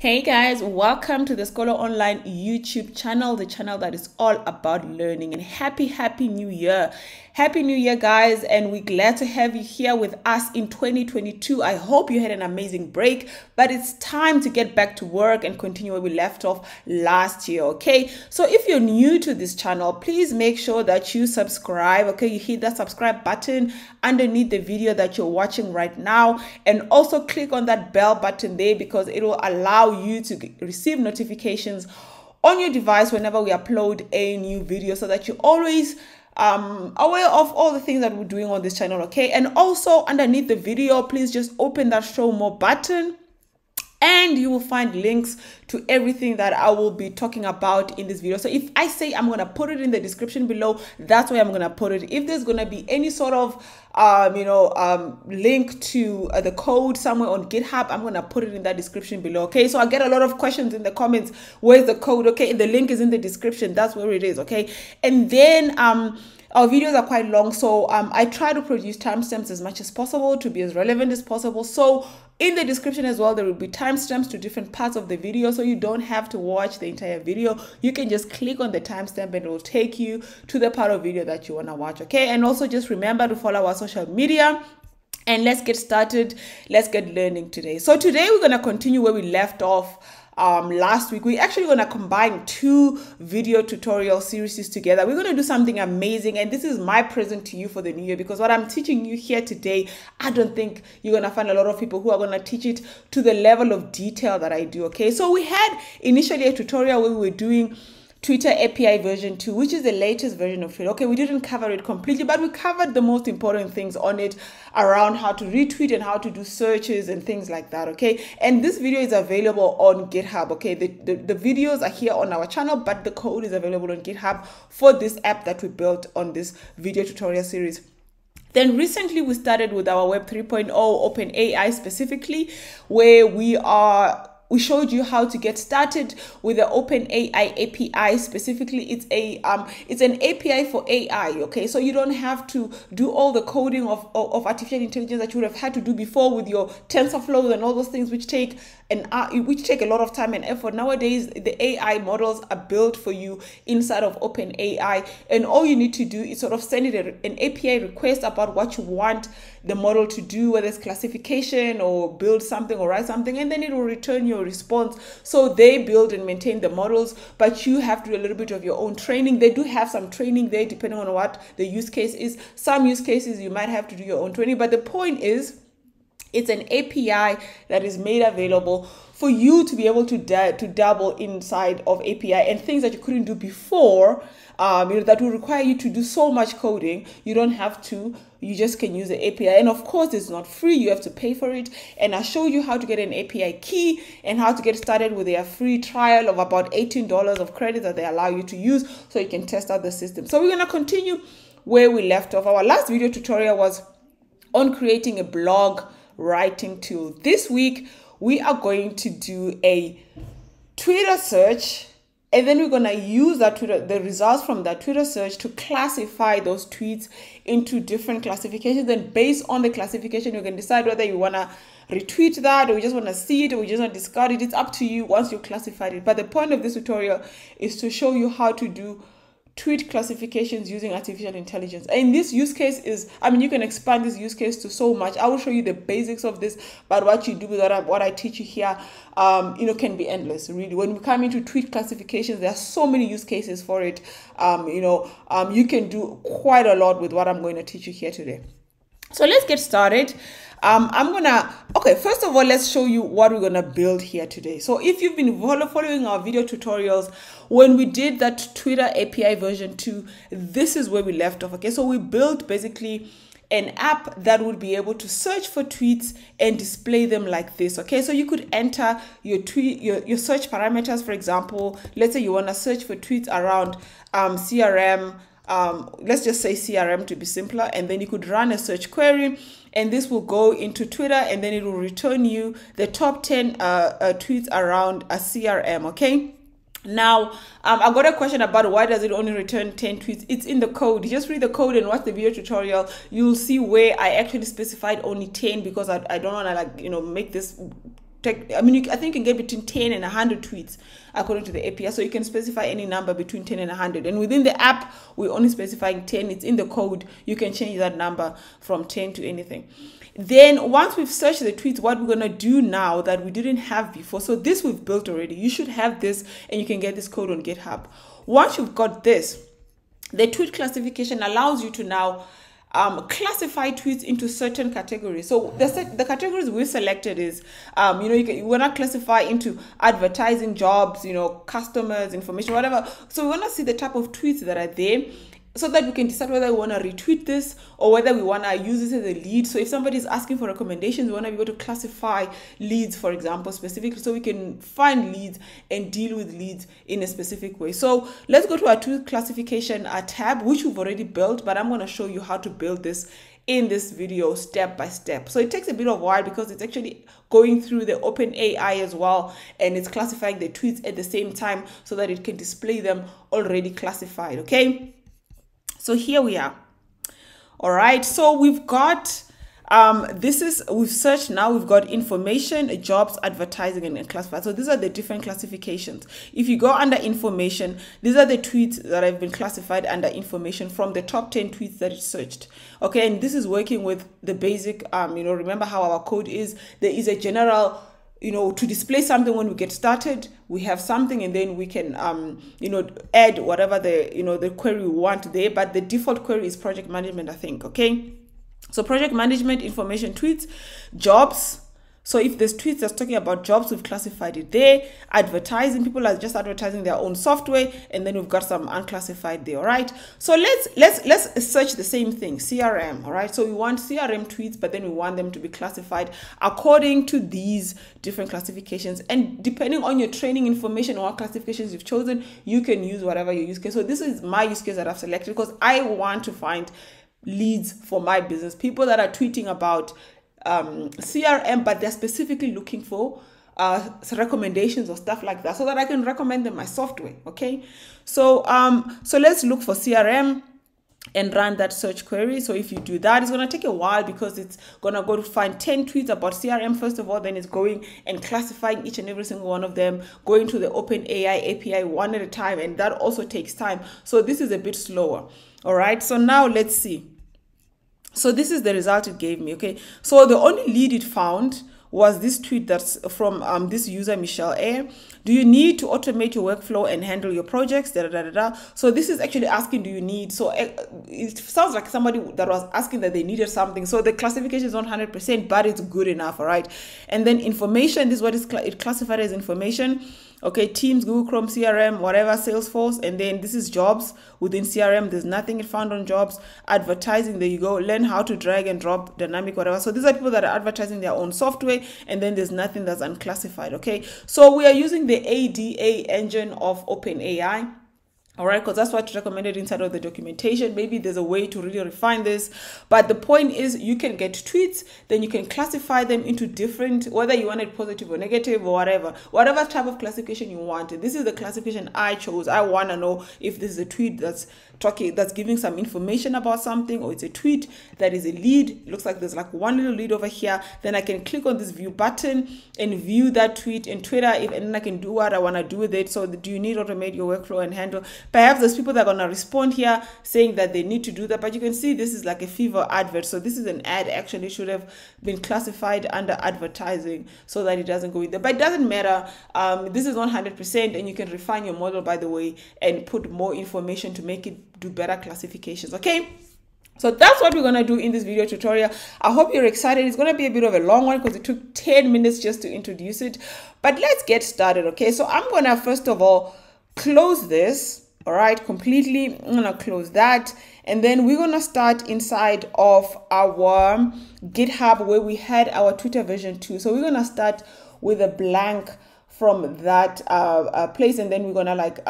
Hey guys, welcome to the Scholar Online YouTube channel, the channel that is all about learning. And happy new year. Happy New Year, guys, and we're glad to have you here with us in 2022. I hope you had an amazing break, but it's time to get back to work and continue where we left off last year, okay? So if you're new to this channel, please make sure that you subscribe, okay? You hit that subscribe button underneath the video that you're watching right now, and also click on that bell button there because it will allow you to receive notifications on your device whenever we upload a new video, so that you always aware of all the things that we're doing on this channel, okay? And also underneath the video, please just open that show more button and you will find links to everything that I will be talking about in this video. So if I say I'm going to put it in the description below, that's where I'm going to put it. If there's going to be any sort of link to the code somewhere on GitHub, I'm going to put it in that description below, okay? So I get a lot of questions in the comments, where's the code? Okay, the link is in the description. That's where it is, okay? And then our videos are quite long, so I try to produce timestamps as much as possible to be as relevant as possible. So in the description as well, there will be timestamps to different parts of the video, so you don't have to watch the entire video. You can just click on the timestamp and it will take you to the part of video that you want to watch, okay? And also just remember to follow our social media. And let's get started. Let's get learning today. So today we're going to continue where we left off last week. We're actually going to combine two video tutorial series together. We're going to do something amazing, and this is my present to you for the new year, because what I'm teaching you here today, I don't think you're going to find a lot of people who are going to teach it to the level of detail that I do, okay? So we had initially a tutorial where we were doing Twitter API version 2, which is the latest version of it. Okay, we didn't cover it completely, but we covered the most important things on it around how to retweet and how to do searches and things like that, okay? And this video is available on GitHub, okay? The videos are here on our channel, but the code is available on GitHub for this app that we built on this video tutorial series. Then recently we started with our Web 3.0 OpenAI specifically, where we showed you how to get started with the OpenAI API. Specifically, it's an API for AI, okay? So you don't have to do all the coding of artificial intelligence that you would have had to do before with your TensorFlows and all those things, which take a lot of time and effort. Nowadays, the AI models are built for you inside of OpenAI, and all you need to do is sort of send it an API request about what you want the model to do, whether it's classification or build something or write something, and then it will return your response. So they build and maintain the models, but you have to do a little bit of your own training. They do have some training there depending on what the use case is. Some use cases you might have to do your own training, but the point is, it's an API that is made available for you to be able to dabble inside of API and things that you couldn't do before, that will require you to do so much coding. You don't have to. You just can use the API. And of course, it's not free. You have to pay for it. And I showed you how to get an API key and how to get started with their free trial of about $18 of credit that they allow you to use so you can test out the system. So we're going to continue where we left off. Our last video tutorial was on creating a blog writing tool. This week, we are going to do a Twitter search, and then we're going to use the results from that Twitter search to classify those tweets into different classifications. And based on the classification, you can decide whether you want to retweet that, or you just want to see it, or you just want to discard it. It's up to you once you've classified it. But the point of this tutorial is to show you how to do tweet classifications using artificial intelligence. And this use case is, you can expand this use case to so much. I will show you the basics of this, but what you do with what I teach you here, can be endless, really. When we come into tweet classifications, there are so many use cases for it. You can do quite a lot with what I'm going to teach you here today. So let's get started. First of all, let's show you what we're going to build here today. So if you've been following our video tutorials, when we did that Twitter API version 2, this is where we left off, okay? So we built basically an app that would be able to search for tweets and display them like this, okay? So you could enter your your search parameters. For example, let's say you want to search for tweets around CRM. Let's just say CRM to be simpler, and then you could run a search query, and this will go into Twitter, and then it will return you the top 10 tweets around a CRM, okay? Now, I got a question about why does it only return 10 tweets. It's in the code. You just read the code and watch the video tutorial. You'll see where I actually specified only 10 because I don't want to make this I mean, I think you can get between 10 and 100 tweets according to the API. So you can specify any number between 10 and 100. And within the app, we're only specifying 10. It's in the code. You can change that number from 10 to anything. Then once we've searched the tweets, what we're going to do now that we didn't have before. So this we've built already. You should have this, and you can get this code on GitHub. Once you've got this, the tweet classification allows you to now classify tweets into certain categories. So the categories we selected is, you want to classify into advertising, jobs, customers, information, whatever. So we want to see the type of tweets that are there, so that we can decide whether we want to retweet this or whether we want to use this as a lead. So if somebody is asking for recommendations, we want to be able to classify leads, for example, specifically, so we can find leads and deal with leads in a specific way. So let's go to our tweet classification tab, which we've already built, but I'm going to show you how to build this in this video step by step. So it takes a bit of a while because it's actually going through the OpenAI as well, and it's classifying the tweets at the same time so that it can display them already classified. Okay. So here we are. All right. So we've got, we've searched now, we've got information, jobs, advertising, and classified. So these are the different classifications. If you go under information, these are the tweets that have been classified under information from the top 10 tweets that it searched. Okay. And this is working with the basic, remember how our code is. There is a general, to display something when we get started, we have something, and then we can, add whatever the query we want there. But the default query is project management, I think. Okay. So project management, information, tweets, jobs. So if there's tweets that's talking about jobs, we've classified it there. Advertising, people are just advertising their own software, and then we've got some unclassified there. All right. So let's search the same thing, CRM. All right. So we want CRM tweets, but then we want them to be classified according to these different classifications. And depending on your training information or what classifications you've chosen, you can use whatever your use case. So this is my use case that I've selected because I want to find leads for my business, people that are tweeting about CRM, but they're specifically looking for recommendations or stuff like that, so that I can recommend them my software. Okay. So so let's look for CRM and run that search query. So if you do that, it's going to take a while because it's going to go to find 10 tweets about CRM first of all, then it's going and classifying each and every single one of them, going to the OpenAI API one at a time, and that also takes time. So this is a bit slower. All right. So now let's see. So this is the result it gave me. Okay. So the only lead it found was this tweet that's from this user, Michelle A. Do you need to automate your workflow and handle your projects? Da, da, da, da. So this is actually asking, do you need? So it sounds like somebody that was asking that they needed something. So the classification is not 100%, but it's good enough. All right. And then information, this is what it classified as information. Okay, Teams, Google Chrome, CRM, whatever, Salesforce. And then this is jobs within CRM. There's nothing it found on jobs. Advertising, there you go. Learn how to drag and drop, dynamic, whatever. So these are people that are advertising their own software. And then there's nothing that's unclassified. Okay, so we are using the ADA engine of OpenAI. All right, because that's what's recommended inside of the documentation. Maybe there's a way to really refine this. But the point is you can get tweets, then you can classify them into different, whether you want it positive or negative or whatever type of classification you want. This is the classification I chose. I want to know if this is a tweet that's giving some information about something, or it's a tweet that is a lead. It looks like there's like one little lead over here. Then I can click on this view button and view that tweet in Twitter, and then I can do what I want to do with it. So do you need to automate your workflow and handle? Perhaps there's people that are going to respond here saying that they need to do that, but you can see this is like a Fever advert. So this is an ad, actually should have been classified under advertising so that it doesn't go in there, but it doesn't matter. This is not 100%, and you can refine your model, by the way, and put more information to make it do better classifications. Okay. So that's what we're going to do in this video tutorial. I hope you're excited. It's going to be a bit of a long one because it took 10 minutes just to introduce it, but let's get started. Okay. So I'm going to first of all close this. All right, completely. I'm going to close that. And then we're going to start inside of our GitHub where we had our Twitter version 2. So we're going to start with a blank from that place. And then we're going to like,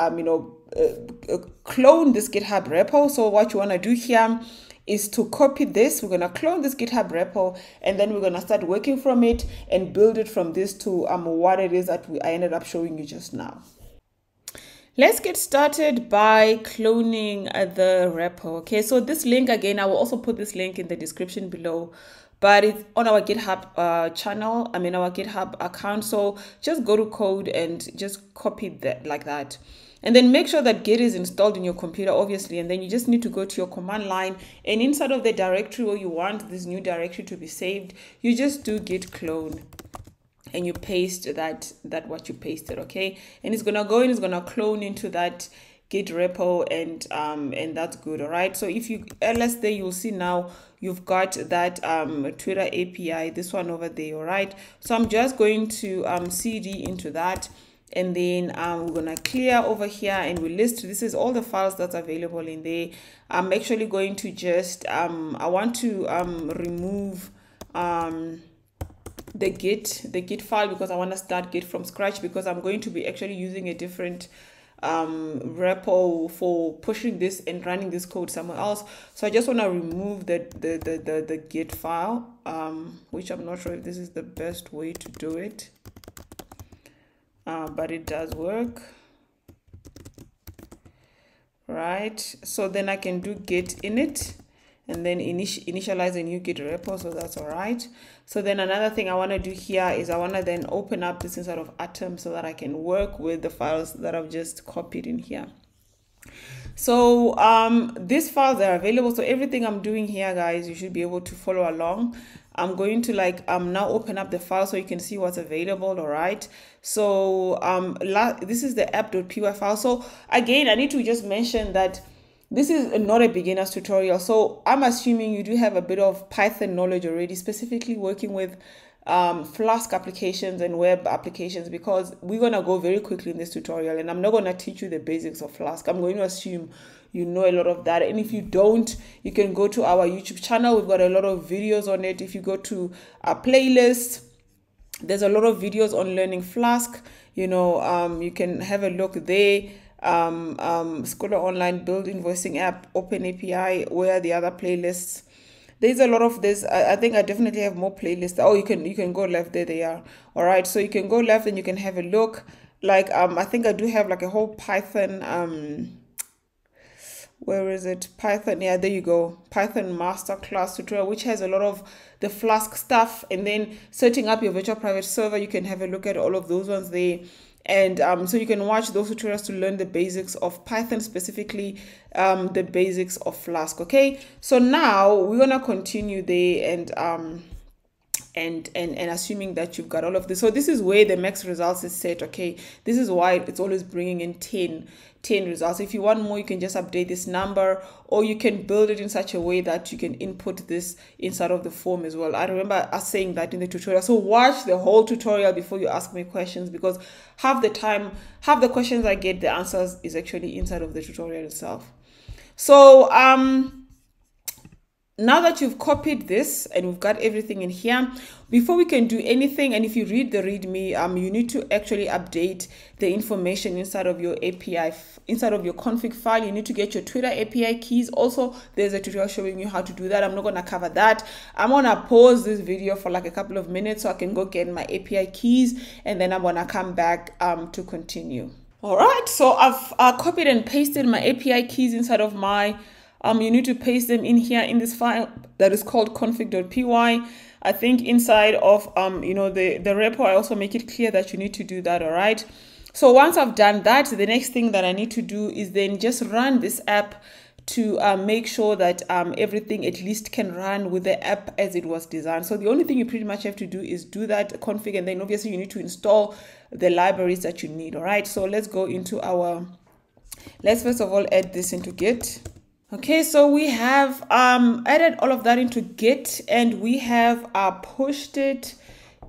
clone this GitHub repo. So what you want to do here is to copy this. We're going to clone this GitHub repo, and then we're going to start working from it and build it from this to what it is that I ended up showing you just now. Let's get started by cloning the repo. Okay, so this link again, I will also put this link in the description below. but it's on our GitHub channel, I mean our GitHub account. So just go to code and just copy that like that. And then make sure that Git is installed in your computer, obviously. And then you just need to go to your command line. And inside of the directory where you want this new directory to be saved, you just do git clone. And you paste that what you pasted, okay? And it's gonna go and it's gonna clone into that Git repo, and that's good, all right? So if you ls there, you'll see now you've got that Twitter API, this one over there, all right? So I'm just going to cd into that. And then we're gonna clear over here and we list, this is all the files that's available in there. I'm actually going to just, I want to remove the Git file because I want to start Git from scratch, because I'm going to be actually using a different repo for pushing this and running this code somewhere else. So I just want to remove the Git file, which I'm not sure if this is the best way to do it. But it does work, right? So then I can do git init and then initialize a new Git repo, so that's all right. So then another thing I want to do here is I want to then open up this inside of Atom so that I can work with the files that I've just copied in here. So these files are available, so everything I'm doing here, guys, you should be able to follow along. I'm going to now open up the file so you can see what's available, all right? So this is the app.py file. So again, I need to just mention that this is not a beginner's tutorial. So I'm assuming you do have a bit of Python knowledge already, specifically working with Flask applications and web applications, because we're going to go very quickly in this tutorial and I'm not going to teach you the basics of Flask. I'm going to assume you know a lot of that, and if you don't, you can go to our YouTube channel. We've got a lot of videos on it. If you go to our playlist, there's a lot of videos on learning Flask. You know, you can have a look there. Scholar Online, Build Invoicing App, OpenAI, where are the other playlists? There's a lot of this. I think I definitely have more playlists. Oh, you can go left, there they are. All right, so you can go left and you can have a look. Like I think I do have like a whole Python where is it? Python, yeah, there you go. Python masterclass tutorial, which has a lot of the Flask stuff, and then setting up your virtual private server. You can have a look at all of those ones there. And so you can watch those tutorials to learn the basics of Python, specifically the basics of Flask. Okay, so now we're gonna continue there and assuming that you've got all of this. So this is where the max results is set. Okay, this is why it's always bringing in 10 results. If you want more, you can just update this number, or you can build it in such a way that you can input this inside of the form as well. I remember us saying that in the tutorial. So watch the whole tutorial before you ask me questions, because half the questions I get, the answers is actually inside of the tutorial itself. So now that you've copied this and we've got everything in here, before we can do anything, and if you read the README, you need to actually update the information inside of your API, inside of your config file. You need to get your Twitter API keys. Also, there's a tutorial showing you how to do that. I'm not going to cover that. I'm going to pause this video for like a couple of minutes so I can go get my API keys, and then I'm going to come back to continue. All right, so I've copied and pasted my API keys inside of my you need to paste them in here in this file that is called config.py. I think inside of you know, the repo, I also make it clear that you need to do that. All right, so once I've done that, the next thing that I need to do is then just run this app to make sure that everything at least can run with the app as it was designed. So the only thing you pretty much have to do is do that config, and then obviously you need to install the libraries that you need. All right, so let's go into let's first of all add this into Git. Okay, so we have added all of that into Git, and we have pushed it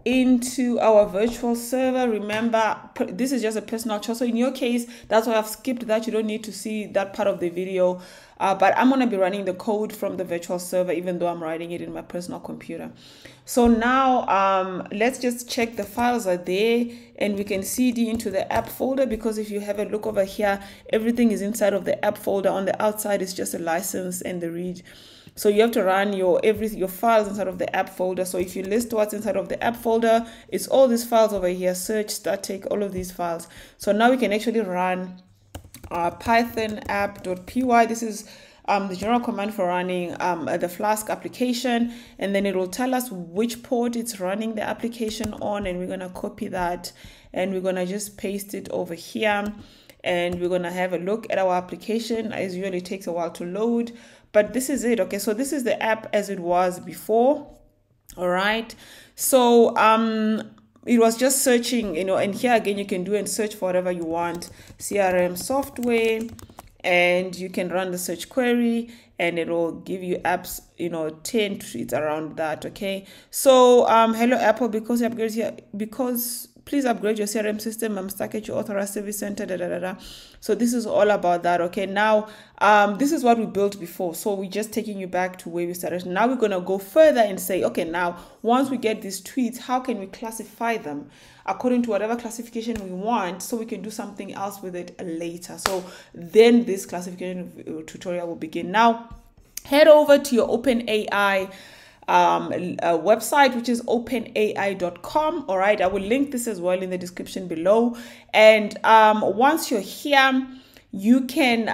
into our virtual server. Remember, this is just a personal choice. So in your case, that's why I've skipped that. You don't need to see that part of the video. But I'm going to be running the code from the virtual server, even though I'm writing it in my personal computer. So now let's just check the files are there, and we can cd into the app folder, because if you have a look over here, everything is inside of the app folder. On the outside is just a license and the read. So you have to run your files inside of the app folder. So if you list what's inside of the app folder, it's all these files over here: search, static, all of these files. So now we can actually run python app.py. This is the general command for running the Flask application, and then it will tell us which port it's running the application on, and we're going to copy that and we're going to just paste it over here, and we're going to have a look at our application. As usual, it takes a while to load, but this is it. Okay, so this is the app as it was before. All right, so it was just searching, and here again you can do and search for whatever you want, CRM software, and you can run the search query and it will give you apps, 10 tweets around that. Okay, so hello Apple, because you upgrade here, because please upgrade your CRM system. I'm stuck at your authorized service center. So this is all about that. Okay, now this is what we built before, so we're just taking you back to where we started. Now we're going to go further and say, okay, now once we get these tweets, how can we classify them according to whatever classification we want, so we can do something else with it later. So then this classification tutorial will begin. Now head over to your OpenAI website, which is openai.com. All right, I will link this as well in the description below. And once you're here, you can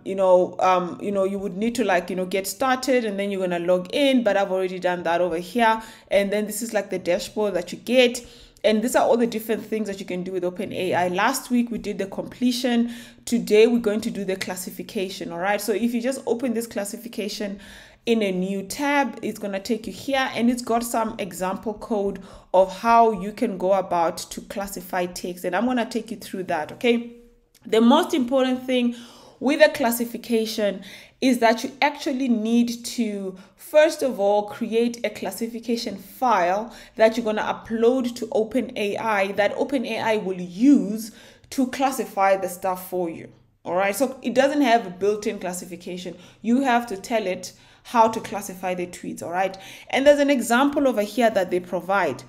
you would need to get started, and then you're gonna log in, but I've already done that over here. And then this is like the dashboard that you get, and these are all the different things that you can do with OpenAI. Last week we did the completion. Today we're going to do the classification. All right, so if you just open this classification in a new tab, it's going to take you here, and it's got some example code of how you can go about to classify text, and I'm going to take you through that. Okay, the most important thing with a classification is that you actually need to, first of all, create a classification file that you're going to upload to OpenAI, that OpenAI will use to classify the stuff for you. All right, so it doesn't have a built-in classification. You have to tell it how to classify the tweets. All right, and there's an example over here that they provide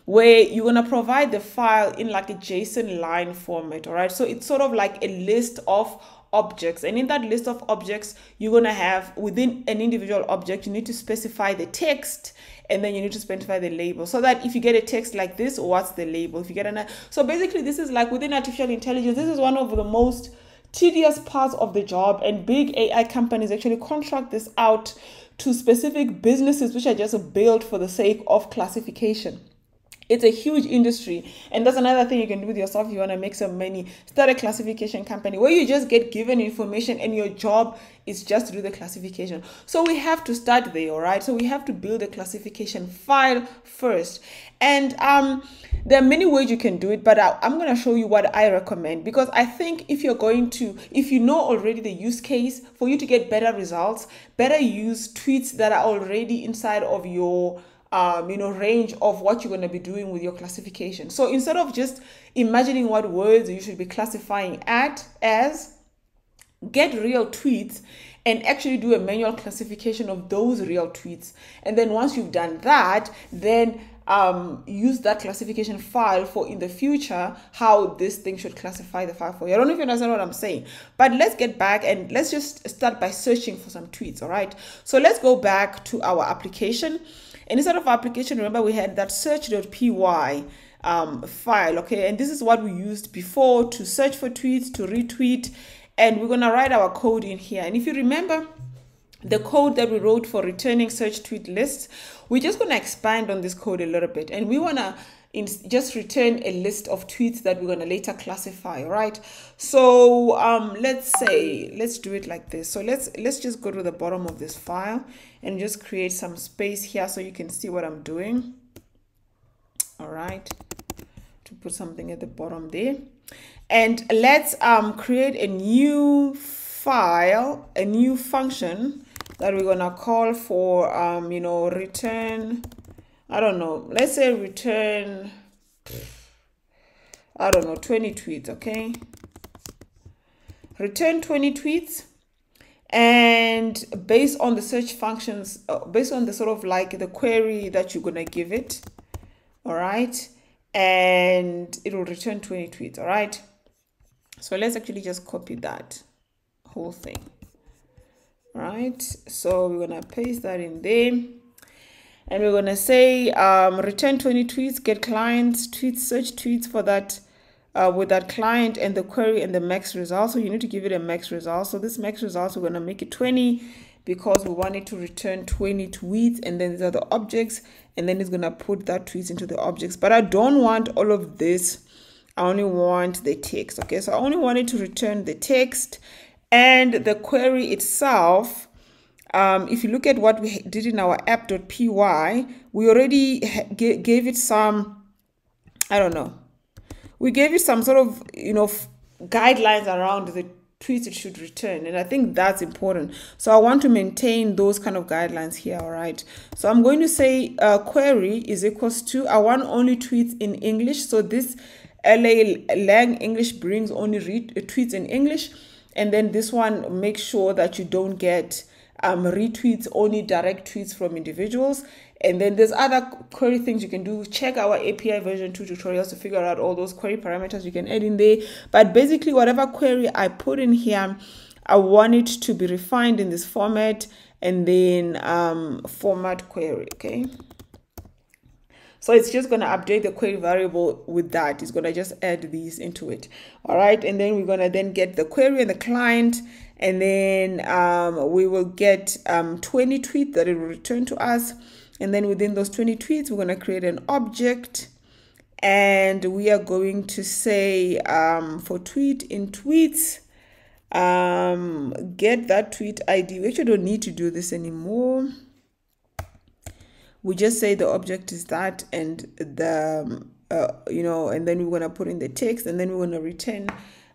where you're going to provide the file in like a JSON line format. All right, so it's sort of like a list of objects, and in that list of objects, you're going to have, within an individual object, you need to specify the text, and then you need to specify the label, so that if you get a text like this, what's the label? If you get so basically this is like, within artificial intelligence, this is one of the most tedious parts of the job, and big AI companies actually contract this out to specific businesses which are just built for the sake of classification. It's a huge industry, and that's another thing you can do with yourself if you want to make some money. Start a classification company where you just get given information and your job is just to do the classification. So we have to start there, all right? So we have to build a classification file first. And there are many ways you can do it, but I'm going to show you what I recommend, because I think if you know already the use case, for you to get better results, better use tweets that are already inside of your range of what you're going to be doing with your classification. So instead of just imagining what words you should be classifying as, get real tweets and actually do a manual classification of those real tweets. And then once you've done that, then use that classification file for in the future how this thing should classify the file for you. I don't know if you understand what I'm saying, but let's get back and let's just start by searching for some tweets. All right, so let's go back to our application. And inside of our application, remember we had that search.py file, okay? And this is what we used before to search for tweets, to retweet, and we're gonna write our code in here. And if you remember the code that we wrote for returning search tweet lists, we're just gonna expand on this code a little bit, and we wanna just return a list of tweets that we're gonna later classify. All right, so let's do it like this. So let's just go to the bottom of this file and just create some space here so you can see what I'm doing. All right, to put something at the bottom there, and let's create a new file, a new function that we're gonna call for return, I don't know, let's say return, I don't know, 20 tweets. Okay, return 20 tweets, and based on the search functions, based on the sort of like the query that you're gonna give it, all right, and it will return 20 tweets. All right, so let's actually just copy that whole thing. All right, so we're gonna paste that in there, and we're gonna say return 20 tweets, get clients tweets, search tweets for that with that client and the query and the max result. So you need to give it a max result. So this max result, we're going to make it 20 because we want it to return 20 tweets, and then these are the objects, and then it's going to put that tweets into the objects. But I don't want all of this. I only want the text. Okay, so I only want it to return the text, and the query itself. If you look at what we did in our app.py, we already gave it some, I don't know, we gave it some sort of, guidelines around the tweets it should return, and I think that's important. So I want to maintain those kind of guidelines here. All right, so I'm going to say query is equals to, I want only tweets in English. So this lang English brings only tweets in English, and then this one, make sure that you don't get retweets, only direct tweets from individuals. And then there's other query things you can do. Check our API version 2 tutorials to figure out all those query parameters you can add in there. But basically, whatever query I put in here, I want it to be refined in this format, and then format query. Okay, so it's just going to update the query variable with that. It's going to just add these into it. All right, and then we're going to then get the query and the client, and then we will get 20 tweets that it will return to us. And then within those 20 tweets, we're going to create an object, and we are going to say for tweet in tweets, get that tweet ID. We actually don't need to do this anymore. We just say the object is that, and the and then we're going to put in the text, and then we're going to return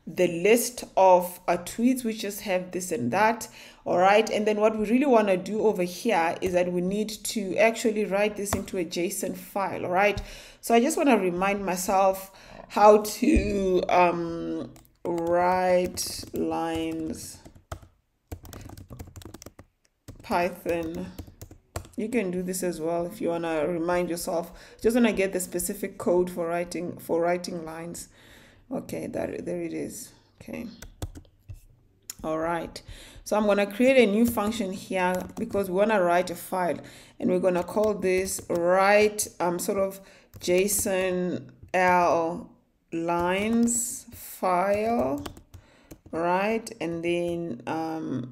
the list of tweets which just have this and that. All right, and then what we really want to do over here is that we need to actually write this into a JSON file. All right, so I just want to remind myself how to write lines Python. You can do this as well if you want to remind yourself. Just want to get the specific code for writing lines. Okay, there it is. Okay, all right, so I'm going to create a new function here because we want to write a file, and we're going to call this write sort of JSON L lines file. Right, and then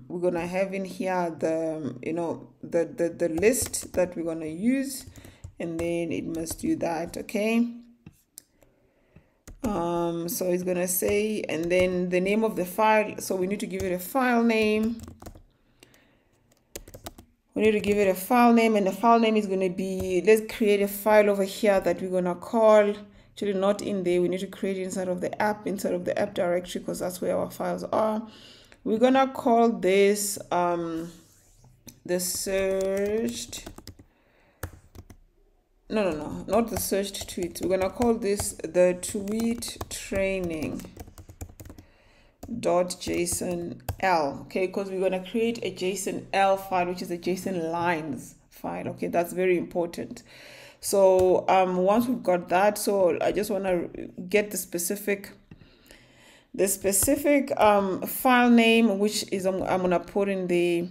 we're going to have in here the the list that we're going to use, and then it must do that. Okay, so it's going to say, and then the name of the file, so we need to give it a file name. We need to give it a file name, and the file name is going to be, let's create a file over here that we're going to call, actually not in there, we need to create it inside of the app directory, because that's where our files are. We're going to call this the searched, no, not the searched tweets. We're going to call this the tweet training .jsonl, okay, because we're going to create a JSON-L file, which is a JSON lines file. Okay, that's very important. So once we've got that, so I just want to get the specific file name, which is I'm going to put in the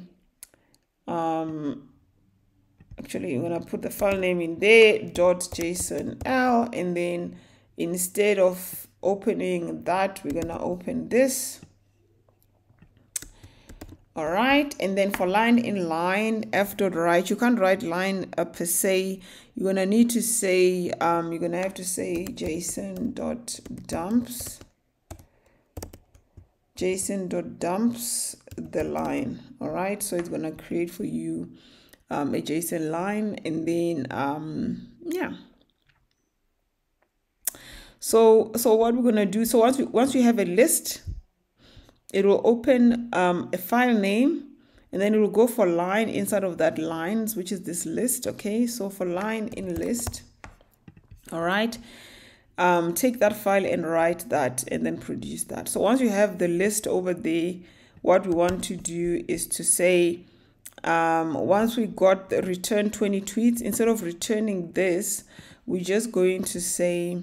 actually I'm going to put the file name in there .jsonl, and then instead of opening that, we're going to open this. All right, and then for line in line f.write, you can't write line per se. You're going to need to say you're going to have to say json.dumps the line. All right, so it's going to create for you a JSON line, and then yeah. So what we're going to do, so once we have a list, it will open a file name, and then it will go for line inside of that lines, which is this list. Okay, so for line in list, all right, take that file and write that, and then produce that. So once you have the list over there, what we want to do is to say, once we got the return 20 tweets, instead of returning this, we're just going to say,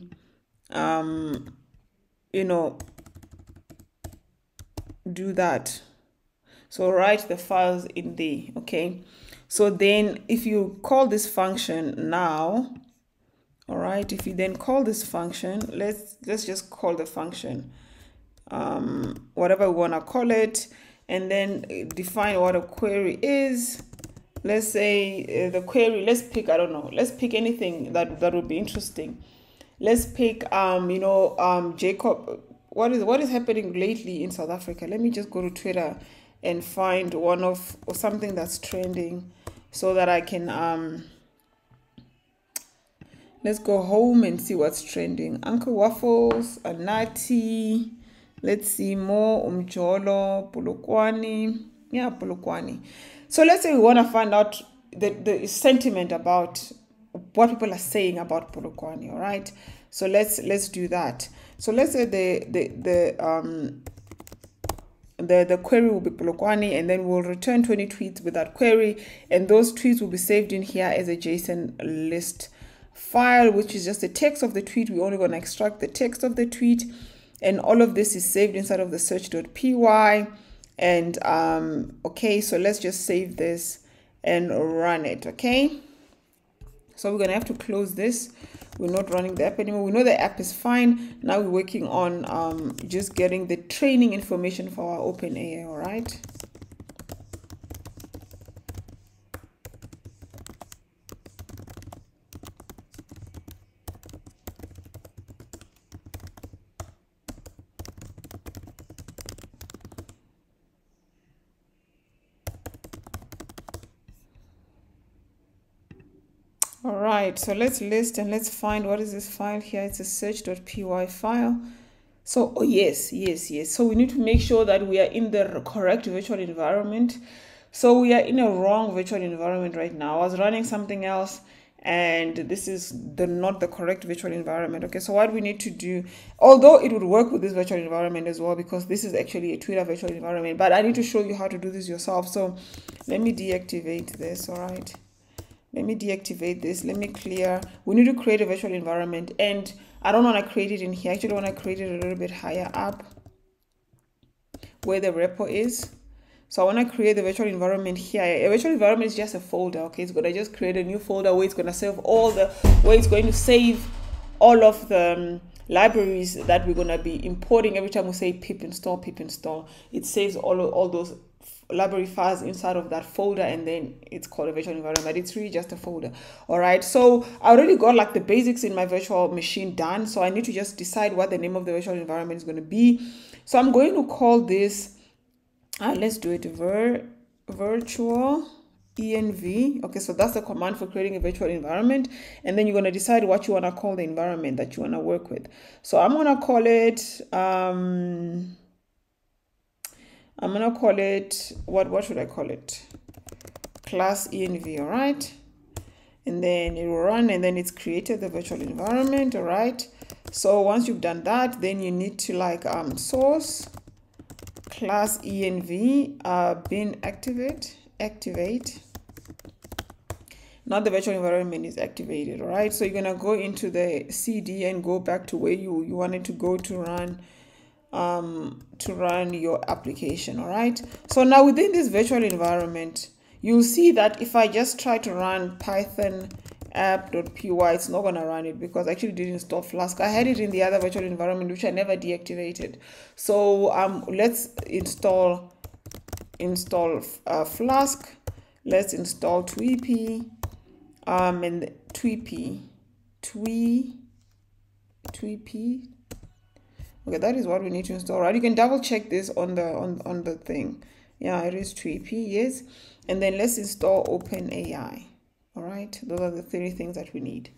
do that. So write the files in there. Okay, so then if you call this function now, All right, if you then call this function, let's just call the function whatever we want to call it, and then define what a query is. Let's say the query, let's pick, I don't know, let's pick anything that would be interesting. Let's pick Jacob. What is happening lately in South Africa? Let me just go to Twitter and find something that's trending so that I can let's go home and see what's trending. Uncle Waffles, Anati, let's see more, Umjolo, Pulukwani. Yeah, Pulukwani. So let's say we want to find out the sentiment about what people are saying about Pulukwani, all right? So let's do that. So let's say the query will be Pulukwani, and then we'll return 20 tweets with that query, and those tweets will be saved in here as a JSON list file, which is just the text of the tweet. We're only going to extract the text of the tweet, and all of this is saved inside of the search.py. And okay, so let's just save this and run it. Okay, so we're gonna have to close this. We're not running the app anymore. We know the app is fine. Now we're working on just getting the training information for our OpenAI. All right. All right, so let's list and let's find what is this file here. It's a search.py file. So, oh yes. So we need to make sure that we are in the correct virtual environment. So we are in a wrong virtual environment right now. I was running something else, and this is not the correct virtual environment. Okay, so what we need to do, although it would work with this virtual environment as well, because this is actually a Twitter virtual environment, but I need to show you how to do this yourself. So let me deactivate this. All right. Let me deactivate this. Let me clear. We need to create a virtual environment, and I don't want to create it in here. I actually want to create it a little bit higher up where the repo is. So I want to create the virtual environment here. A virtual environment is just a folder. Okay, it's going to just create a new folder where it's going to save where it's going to save all of the libraries that we're going to be importing. Every time we say pip install, it saves all those library files inside of that folder, and then it's called a virtual environment. It's really just a folder. All right, so I already got like the basics in my virtual machine done, so I need to just decide what the name of the virtual environment is going to be. So I'm going to call this let's do it virtual env. Okay, so that's the command for creating a virtual environment, and then you're going to decide what you want to call the environment that you want to work with. So I'm going to call it what should I call it? Class env. All right, and then it will run, and then it's created the virtual environment. All right, so once you've done that, then you need to like source class env bin activate. Now the virtual environment is activated. All right, so you're gonna go into the CD and go back to where you wanted to go to run your application. All right, so now within this virtual environment, you'll see that if I just try to run python app.py, it's not going to run it because I actually didn't install Flask. I had it in the other virtual environment which I never deactivated. So let's install Flask. Let's install Tweepy and Tweepy. Okay, that is what we need to install, right? You can double check this on the thing. Yeah, it is Tweepy, yes. And then let's install OpenAI. All right, those are the 3 things that we need.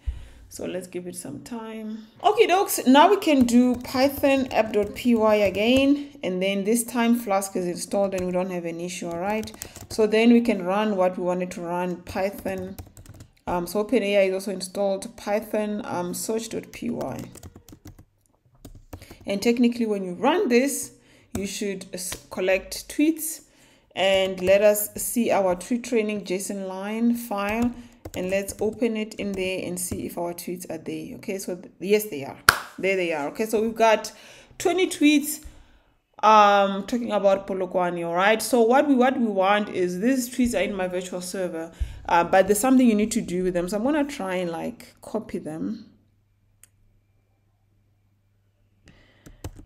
So let's give it some time. Okay, dokes, now we can do python app.py again, and then this time Flask is installed and we don't have an issue. All right, so then we can run what we wanted to run, Python. So OpenAI is also installed, python search.py. And technically when you run this, you should collect tweets, and let us see our tweet training JSON line file, and let's open it in there and see if our tweets are there. Okay, so yes, they are. There they are. Okay, so we've got 20 tweets talking about Polokwane. All right, so what we want is these tweets are in my virtual server, but there's something you need to do with them. So I'm gonna try and like copy them.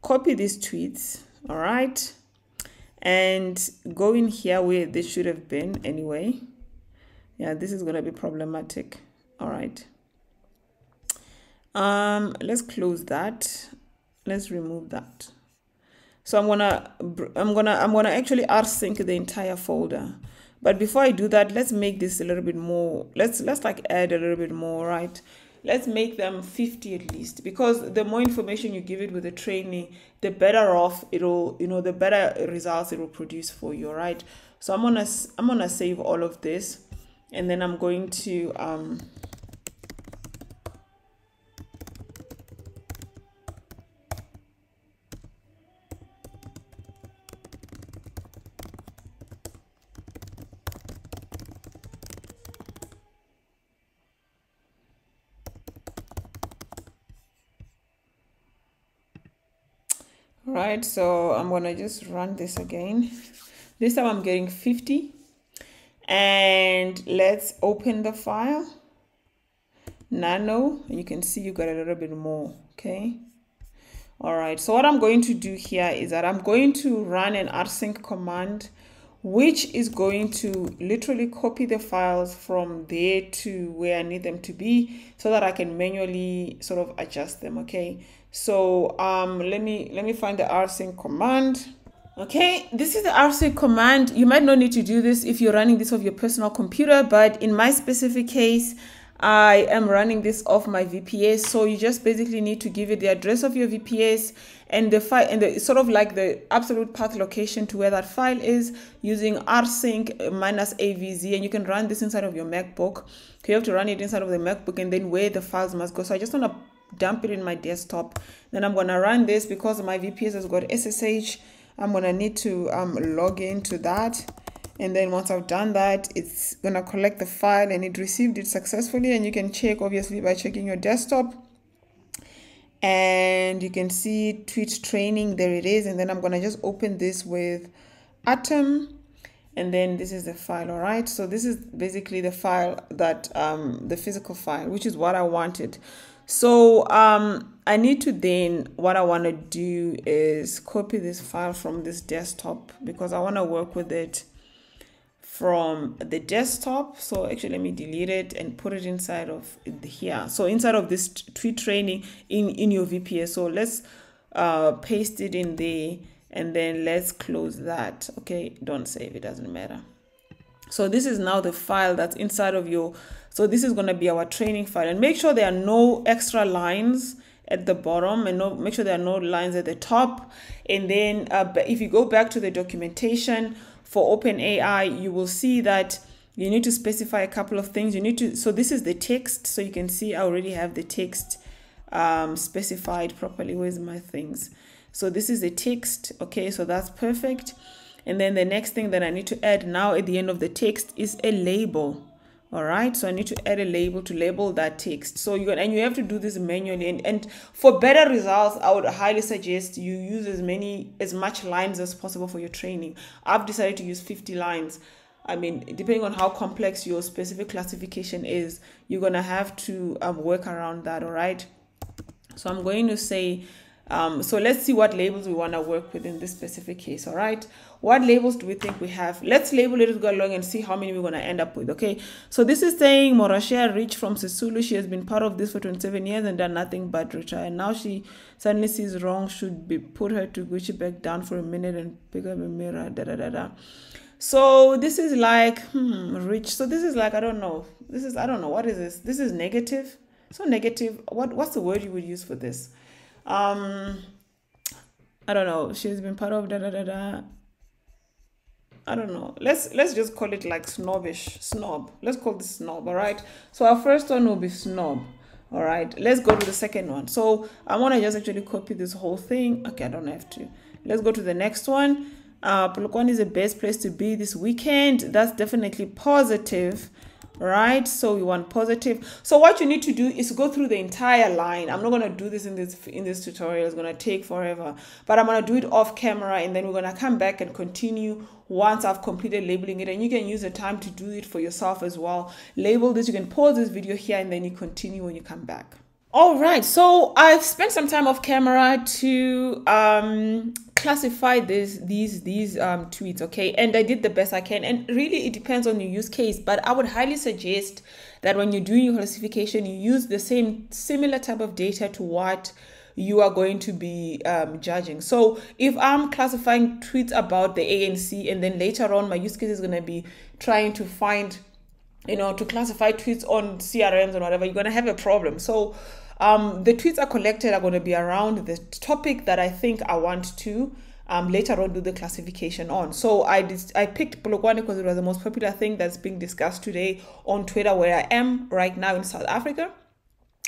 copy these tweets, all right, and go in here where they should have been anyway. Yeah, this is going to be problematic. All right. Let's close that. Let's remove that. So I'm gonna actually rsync the entire folder. But before I do that, let's make this a little bit more. Let's like add a little bit more, right? Let's make them 50 at least, because the more information you give it with the training, the better off it'll, the better results it will produce for you, right? So I'm gonna save all of this, and then I'm going to right, so I'm gonna just run this again. This time I'm getting 50, and let's open the file, nano, and you can see you got a little bit more. Okay, all right, so what I'm going to do here is that I'm going to run an rsync command, which is going to literally copy the files from there to where I need them to be, so that I can manually sort of adjust them. Okay, so let me find the rsync command. Okay, this is the rsync command. You might not need to do this if you're running this off your personal computer, but in my specific case, I am running this off my VPS. So you just basically need to give it the address of your VPS and the file, and the sort of like the absolute path location to where that file is, using rsync -avz, and you can run this inside of your MacBook. Okay, you have to run it inside of the MacBook, and then where the files must go. So I just want to dump it in my desktop. Then I'm going to run this because my VPS has got SSH. I'm going to need to log into that. And then once I've done that, it's going to collect the file, and it received it successfully. And you can check, obviously, by checking your desktop. And you can see tweet training. There it is. And then I'm going to just open this with Atom. And then this is the file. All right. So this is basically the file that the physical file, which is what I wanted. So I need to then, what I want to do is copy this file from this desktop, because I want to work with it from the desktop. So actually, let me delete it and put it inside of here. So inside of this tweet training in your VPS. So let's paste it in there, and then let's close that. Okay, don't save, it doesn't matter. So this is now the file that's inside of your, so this is going to be our training file, and make sure there are no extra lines at the bottom, and make sure there are no lines at the top. And then if you go back to the documentation for OpenAI, you will see that you need to specify a couple of things. You need to, so this is the text. So you can see I already have the text specified properly. Where's my things? So this is the text. Okay, so that's perfect. And then the next thing that I need to add now at the end of the text is a label. All right, so I need to add a label to label that text. So you have to do this manually. And for better results, I would highly suggest you use as much lines as possible for your training. I've decided to use 50 lines. I mean, depending on how complex your specific classification is, you're gonna have to work around that. All right. So I'm going to say, so let's see what labels we want to work with in this specific case. All right, what labels do we think we have? Let's label it as we go along and see how many we're going to end up with. Okay, so this is saying Morashia Rich from Sisulu. She has been part of this for 27 years and done nothing but retire. And now she suddenly sees wrong, should be put her to Gucci back down for a minute and pick up a mirror. So this is like rich. So this is like, I don't know. This is, I don't know, what is this? This is negative. So negative. What's the word you would use for this? I don't know. She's been part of I don't know. Let's just call it like snobbish. Snob. Let's call this snob. All right. So our first one will be snob. All right. Let's go to the second one. So I want to just actually copy this whole thing. Okay, I don't have to. Let's go to the next one. Polokwane is the best place to be this weekend. That's definitely positive. Right, so we want positive. So what you need to do is go through the entire line. I'm not going to do this in this tutorial. It's going to take forever, but I'm going to do it off camera, and then we're going to come back and continue once I've completed labeling it. And you can use the time to do it for yourself as well. Label this. You can pause this video here, and then you continue when you come back. All right, so I've spent some time off camera to classify these tweets, okay, and I did the best I can. And really, it depends on your use case, but I would highly suggest that when you're doing your classification, you use the similar type of data to what you are going to be judging. So if I'm classifying tweets about the ANC, and then later on my use case is going to be trying to find, to classify tweets on CRMs or whatever, you're going to have a problem. So the tweets are collected are going to be around the topic that I think I want to later on do the classification on. So I picked Polokwane because it was the most popular thing that's being discussed today on Twitter, where I am right now in South Africa.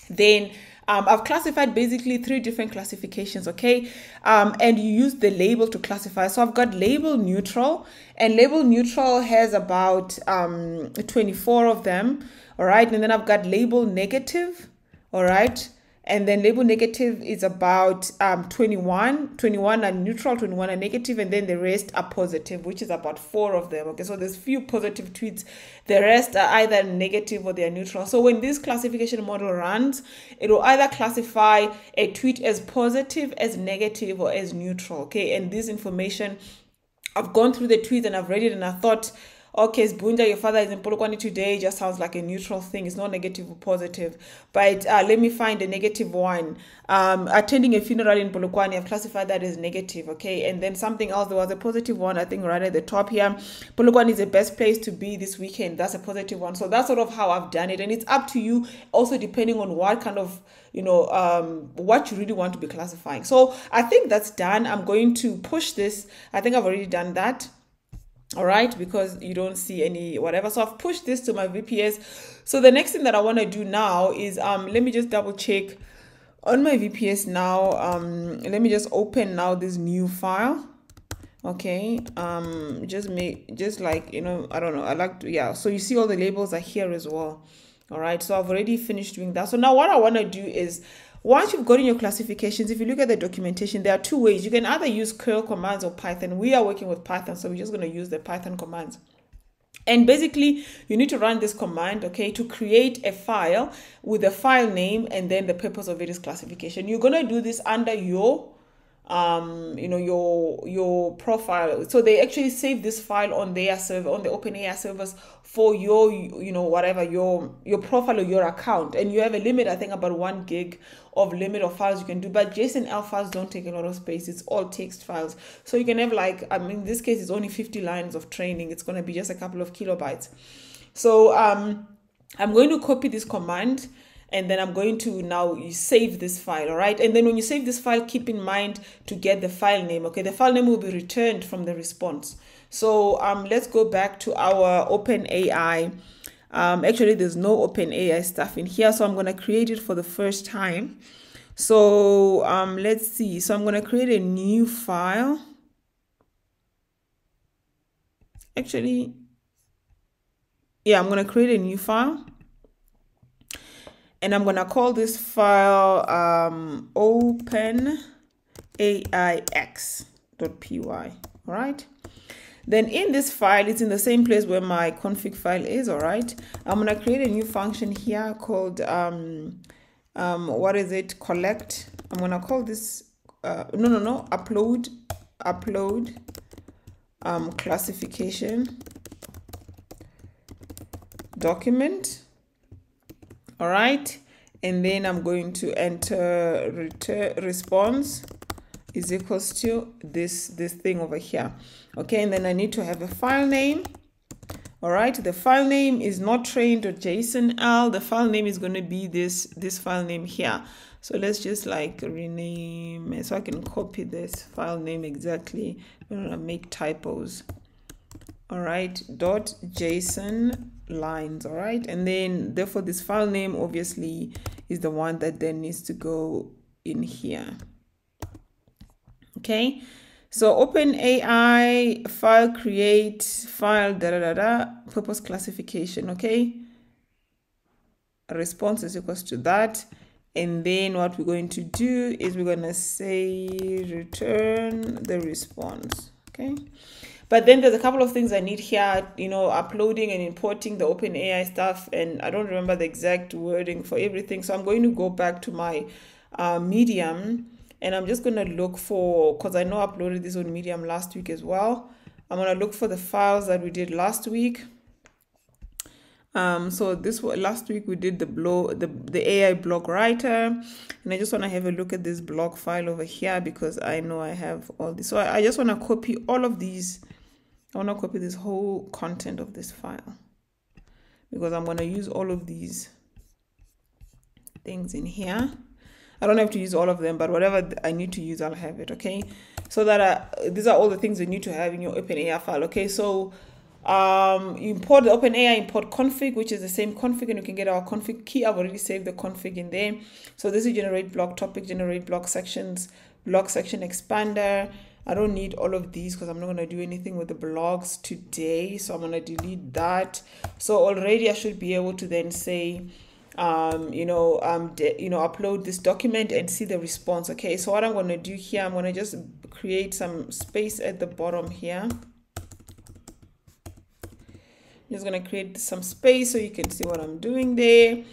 Then I've classified basically 3 different classifications, okay? And you use the label to classify. So I've got label neutral, and label neutral has about 24 of them, all right? And then I've got label negative, all right? And then label negative is about 21 are neutral, 21 are negative, and then the rest are positive, which is about 4 of them. Okay, so there's few positive tweets. The rest are either negative or they're neutral. So when this classification model runs, it will either classify a tweet as positive, as negative, or as neutral. Okay, and this information, I've gone through the tweets and I've read it, and I thought, okay, Sbunda, your father is in Polokwane today, just sounds like a neutral thing. It's not negative or positive. But let me find a negative one. Attending a funeral in Polokwane, I've classified that as negative, okay? And then something else, there was a positive one, I think right at the top here. Polokwane is the best place to be this weekend. That's a positive one. So that's sort of how I've done it. And it's up to you also, depending on what kind of, what you really want to be classifying. So I think that's done. I'm going to push this. I think I've already done that. All right, because you don't see any whatever. So I've pushed this to my VPS. So the next thing that I want to do now is let me just double check on my VPS now. Let me just open now this new file. Okay, just like, I don't know, I like to, yeah, so you see all the labels are here as well. All right, so I've already finished doing that. So now what I want to do is, once you've gotten your classifications, if you look at the documentation, there are 2 ways. You can either use curl commands or Python. We are working with Python, so we're just going to use the Python commands. And basically, you need to run this command, okay, to create a file with a file name, and then the purpose of it is classification. You're going to do this under your your profile. So they actually save this file on their server, on the OpenAI servers, for your whatever your profile or your account. And you have a limit, I think about 1 gig of limit of files you can do, but JSON-L files don't take a lot of space. It's all text files, so you can have, like, in this case it's only 50 lines of training. It's going to be just a couple of kilobytes. So I'm going to copy this command, and then I'm going to now save this file, all right? And then when you save this file, keep in mind to get the file name, okay? The file name will be returned from the response. So let's go back to our OpenAI. Actually, there's no OpenAI stuff in here, so I'm going to create it for the first time. So let's see. So I'm going to create a new file. Actually, yeah, I'm going to create a new file. And I'm going to call this file openaix.py, all right? Then in this file, it's in the same place where my config file is, all right? I'm going to create a new function here called, collect. I'm going to call this, upload classification document. All right, and then I'm going to enter return response is equals to this thing over here. Okay, and then I need to have a file name. All right, the file name is not trained.jsonl. The file name is going to be this file name here. So let's just like rename it so I can copy this file name exactly. I'm going to make typos. All right, .json lines, all right? And then therefore this file name obviously is the one that then needs to go in here. Okay, so OpenAI file create file purpose classification, okay? Response is equals to that. And then what we're going to do is we're going to say return the response, okay? But then there's a couple of things I need here, you know, uploading and importing the OpenAI stuff, and I don't remember the exact wording for everything. So I'm going to go back to my Medium, and I'm just going to look for, because I know I uploaded this on Medium last week as well. I'm going to look for the files that we did last week. So this was last week we did the AI blog writer, and I just want to have a look at this blog file over here because I know I have all this. So I just want to copy all of these. I want to copy this whole content of this file because I'm going to use all of these things in here. I don't have to use all of them, but whatever I need to use, I'll have it. Okay, so that these are all the things you need to have in your OpenAI file. Okay, so you import the OpenAI import config, which is the same config, and you can get our config key. I've already saved the config in there. So this is generate blog topic, generate blog sections, blog section expander. I don't need all of these because I'm not going to do anything with the blogs today, so I'm going to delete that. So already I should be able to then say upload this document and see the response. Okay, so what I'm going to do here, I'm going to just create some space at the bottom here. I'm just going to create some space so you can see what I'm doing there,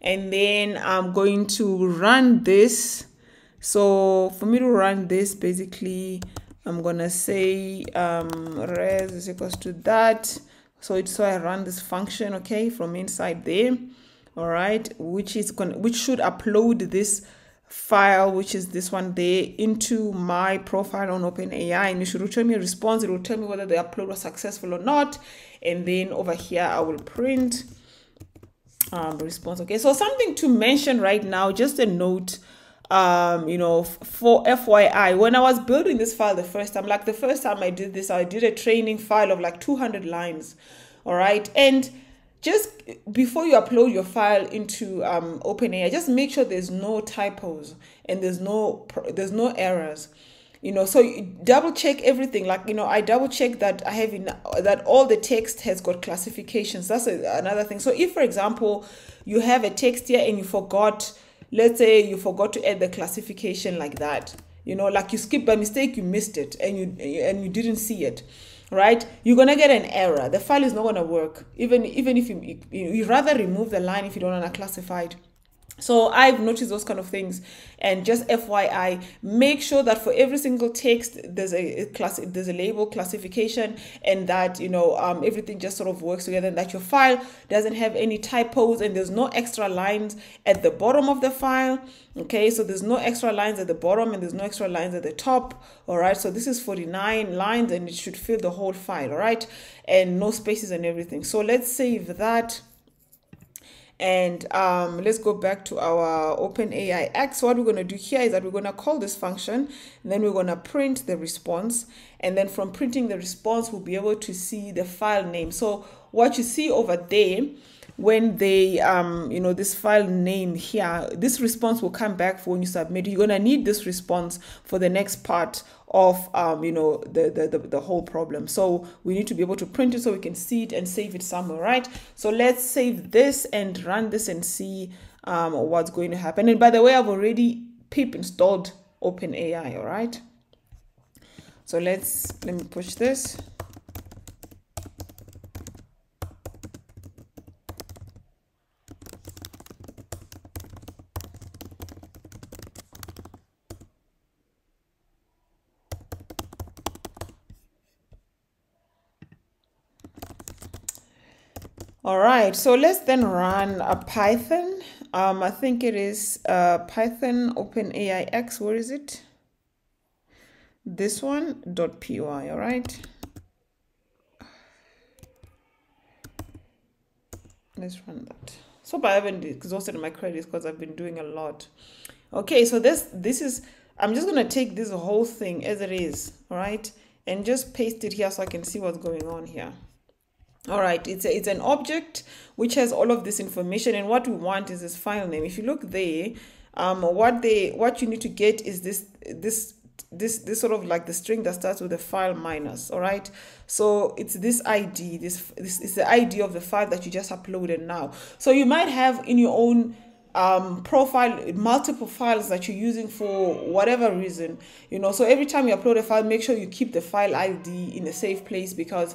and then I'm going to run this. So for me to run this, basically I'm going to say res is equals to that. So I run this function, okay, from inside there. All right, which should upload this file, which is this one there, into my profile on OpenAI, and it should return me a response. It will tell me whether the upload was successful or not, and then over here I will print response. Okay, so something to mention right now, just a note, for FYI, when I was building this file the first time I did this, I did a training file of like 200 lines. All right, and just before you upload your file into OpenAI, just make sure there's no typos and there's no errors. So you double check everything. Like, I double check that I have that all the text has got classifications. That's another thing. So if, for example, you have a text here and you forgot, let's say you forgot to add the classification like that, like you skipped by mistake, you missed it and you didn't see it. Right, you're gonna get an error. The file is not gonna work, even if you rather remove the line if you don't want to classify it. So I've noticed those kind of things, and just FYI, make sure that for every single text there's a label classification, and that everything just sort of works together, and that your file doesn't have any typos, and there's no extra lines at the bottom of the file. Okay, so there's no extra lines at the bottom and there's no extra lines at the top. All right, so this is 49 lines and it should fill the whole file. All right, and no spaces and everything. So let's save that. And let's go back to our OpenAI X. So what we're going to do here is that we're going to call this function, and then we're going to print the response. And then from printing the response, we'll be able to see the file name. So what you see over there, when they, this file name here, this response will come back for when you submit. You're going to need this response for the next part of, the whole problem. So we need to be able to print it so we can see it and save it somewhere, right? So let's save this and run this and see what's going to happen. And by the way, I've already pip installed OpenAI, all right? So let me push this. All right, so let's then run a Python. I think it is Python OpenAI X. Where is it? This one, .py, all right. Let's run that. So I haven't exhausted my credits because I've been doing a lot. Okay, so this is, I'm just gonna take this whole thing as it is, all right, and just paste it here so I can see what's going on here. All right, it's an object which has all of this information, and what we want is this file name. If you look there, what you need to get is this sort of like the string that starts with the file minus. All right, so it's this ID. This is the ID of the file that you just uploaded now. So you might have in your own multiple files that you're using for whatever reason, so every time you upload a file, make sure you keep the file ID in a safe place, because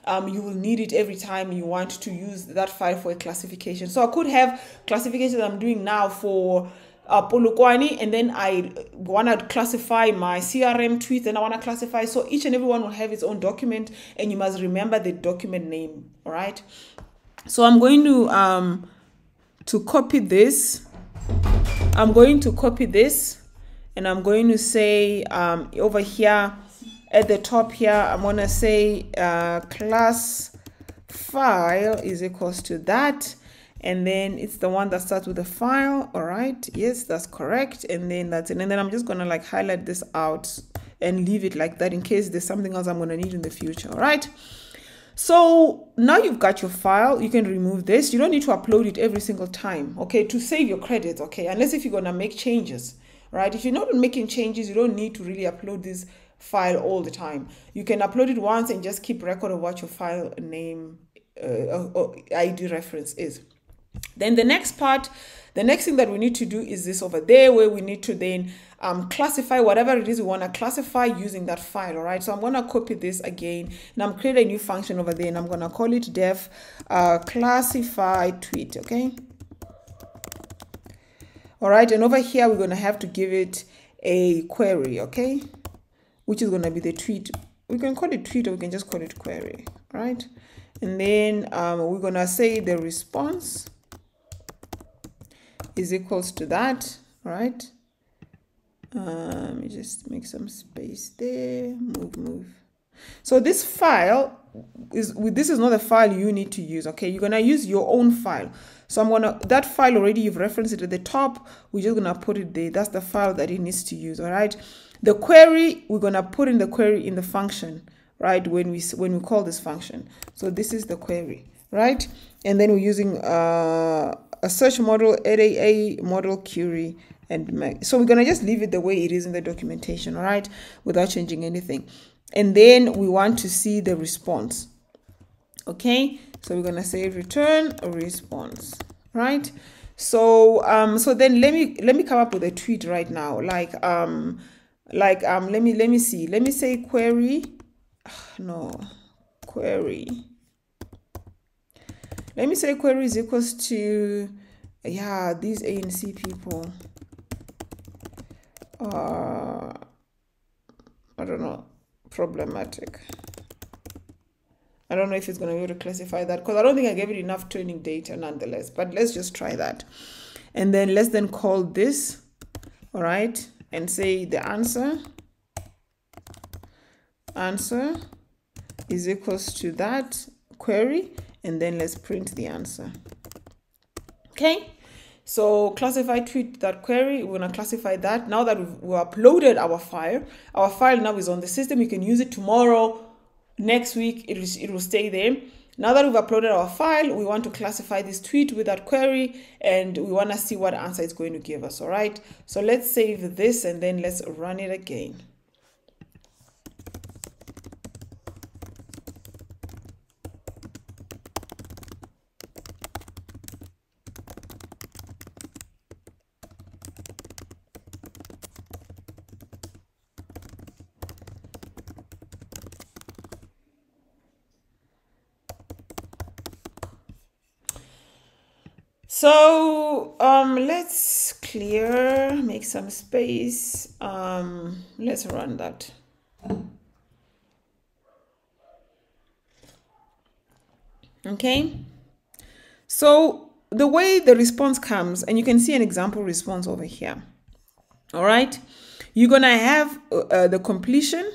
you will need it every time you want to use that file for a classification. So I could have classifications I'm doing now for Polokwane, and then I want to classify my CRM tweets, and I want to classify, so each and every one will have its own document, and you must remember the document name. All right, so I'm going to copy this. I'm going to copy this, and I'm going to say over here at the top here, I'm going to say class file is equals to that, and then it's the one that starts with the file. All right, yes, that's correct, and then that's it. And then I'm just going to like highlight this out and leave it like that in case there's something else I'm going to need in the future. All right, so now you've got your file. You can remove this. You don't need to upload it every single time, okay, to save your credits, okay, unless if you're going to make changes, right? If you're not making changes, you don't need to really upload this file all the time. You can upload it once and just keep record of what your file name or ID reference is. Then the next thing that we need to do is this over there, where we need to then classify whatever it is we want to classify using that file. All right, so I'm going to copy this again, and I'm creating a new function over there, and I'm going to call it def classify tweet. Okay, all right, and over here we're going to have to give it a query, okay, which is going to be the tweet. We can call it tweet, or we can just call it query, right? And then we're going to say the response is equals to that, right? Let me just make some space there. Move. So this file this is not a file you need to use, okay? You're gonna use your own file. So that file already, you've referenced it at the top. We're just gonna put it there. That's the file that it needs to use. All right. The query, we're gonna put in the query in the function, right? When we call this function. So this is the query, right? And then we're using a search model, ADA model query, and so we're gonna just leave it the way it is in the documentation, all right, without changing anything. And then we want to see the response. Okay, so we're gonna say return a response, right? So so then let me come up with a tweet right now. Let me see. Let me say query. Query. Let me say query is equals to, yeah, these A and C people. I don't know, problematic. I don't know if it's going to be able to classify that, because I don't think I gave it enough training data nonetheless, but let's just try that. And then let's then call this, all right, and say the answer is equals to that query, and then let's print the answer. Okay, so classify tweet that query. We're going to classify that. Now that we've uploaded our file now is on the system. You can use it tomorrow, next week, it will stay there. Now that we've uploaded our file, we want to classify this tweet with that query, and we want to see what answer it's going to give us. All right, so let's save this and then let's run it again. So let's make some space. Let's run that. Okay, so the way the response comes, and you can see an example response over here. All right, you're gonna have the completion,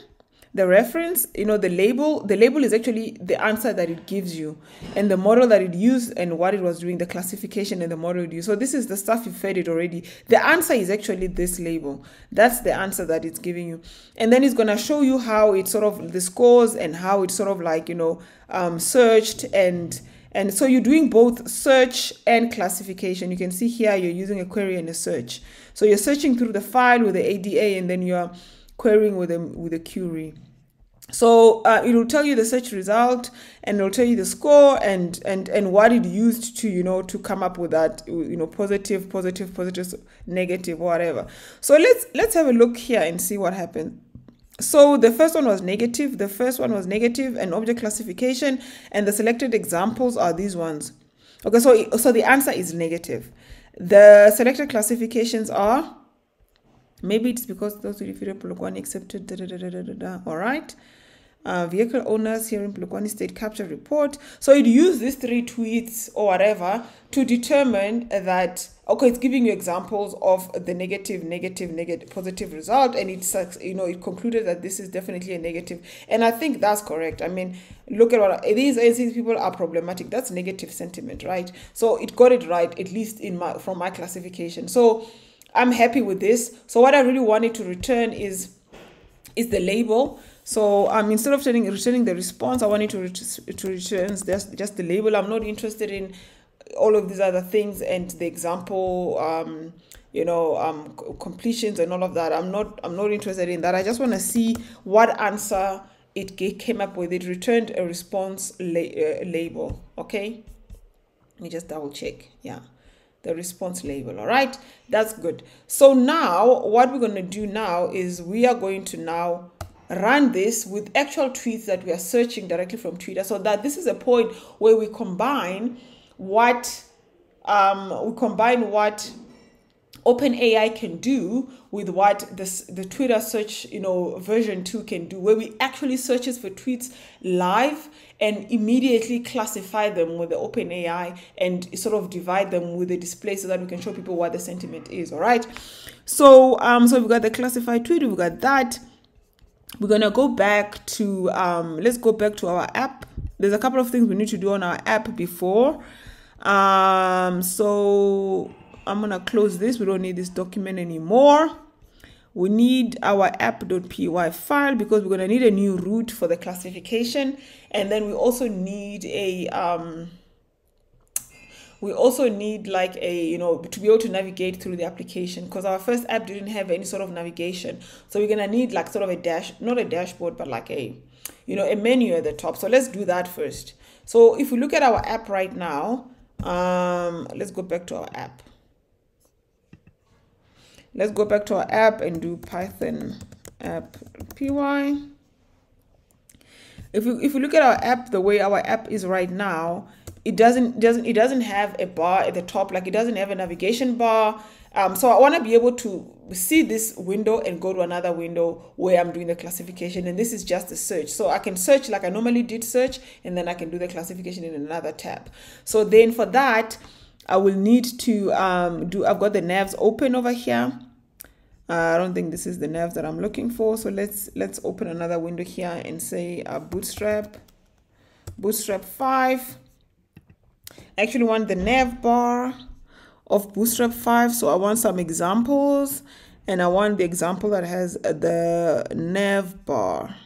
the reference, the label. The label is actually the answer that it gives you, and the model that it used and what it was doing, the classification and the model it used. So this is the stuff you fed it already. The answer is actually this label. That's the answer that it's giving you. And then it's going to show you how it sort of, the scores and how it's sort of like, searched. And so you're doing both search and classification. You can see here you're using a query and a search. So you're searching through the file with the ADA, and then you're querying with a query. So it will tell you the search result, and it will tell you the score and what it used to, you know, to come up with that, you know, positive, negative, whatever. So let's have a look here and see what happened. So the first one was negative. The first one was negative and object classification, and the selected examples are these ones. Okay, so the answer is negative. The selected classifications are, maybe it's because those who defeated Polokwane accepted all right. Vehicle owners here in Polokwane State capture report. So it used these 3 tweets or whatever to determine that, okay, it's giving you examples of the negative, positive result, and it's, you know, it concluded that this is definitely a negative, and I think that's correct. I mean, look at what these people are problematic. That's negative sentiment, right? So it got it right, at least from my classification. So I'm happy with this. So what I really wanted to return is the label. So instead of returning the response, I wanted to return just the label. I'm not interested in all of these other things and the example, you know, completions and all of that. I'm not interested in that. I just want to see what answer it came up with. It returned a response label. Okay, let me just double check. Yeah, the response label. All right, that's good. So now what we're going to do now is we are going to now run this with actual tweets that we are searching directly from Twitter, so that this is a point where we combine what OpenAI can do with what the Twitter search, you know, version 2 can do, where we actually searches for tweets live and immediately classify them with the OpenAI and sort of divide them with the display so that we can show people what the sentiment is. All right. So so we've got the classified tweet, we've got that. We're gonna go back to let's go back to our app. There's a couple of things we need to do on our app before. So I'm gonna close this. We don't need this document anymore. We need our app.py file because we're gonna need a new root for the classification, and then we also need a like a, you know, to be able to navigate through the application, because our first app didn't have any sort of navigation. So we're gonna need like sort of a not a dashboard, but like a, you know, a menu at the top. So let's do that first. So if we look at our app right now, let's go back to our app. Let's go back to our app and do Python app py. If you look at our app, the way our app is right now, it doesn't have a bar at the top, like it doesn't have a navigation bar. So I want to be able to see this window and go to another window where I'm doing the classification, and this is just a search. So I can search like I normally did search, and then I can do the classification in another tab. So then for that, I will need to I've got the navs open over here. I don't think this is the navs that I'm looking for. So let's open another window here and say Bootstrap 5. I actually want the nav bar of Bootstrap 5. So I want some examples, and I want the example that has the nav bar.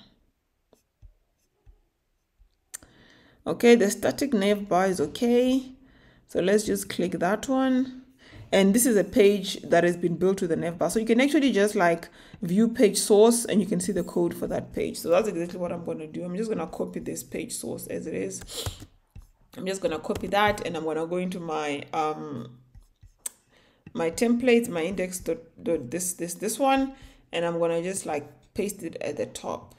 Okay, the static nav bar is okay. So let's just click that one. And this is a page that has been built with the nav bar. So you can actually just like view page source, and you can see the code for that page. So that's exactly what I'm going to do. I'm just going to copy this page source as it is. I'm just going to copy that, and I'm going to go into my my templates, my index this one, and I'm going to just like paste it at the top.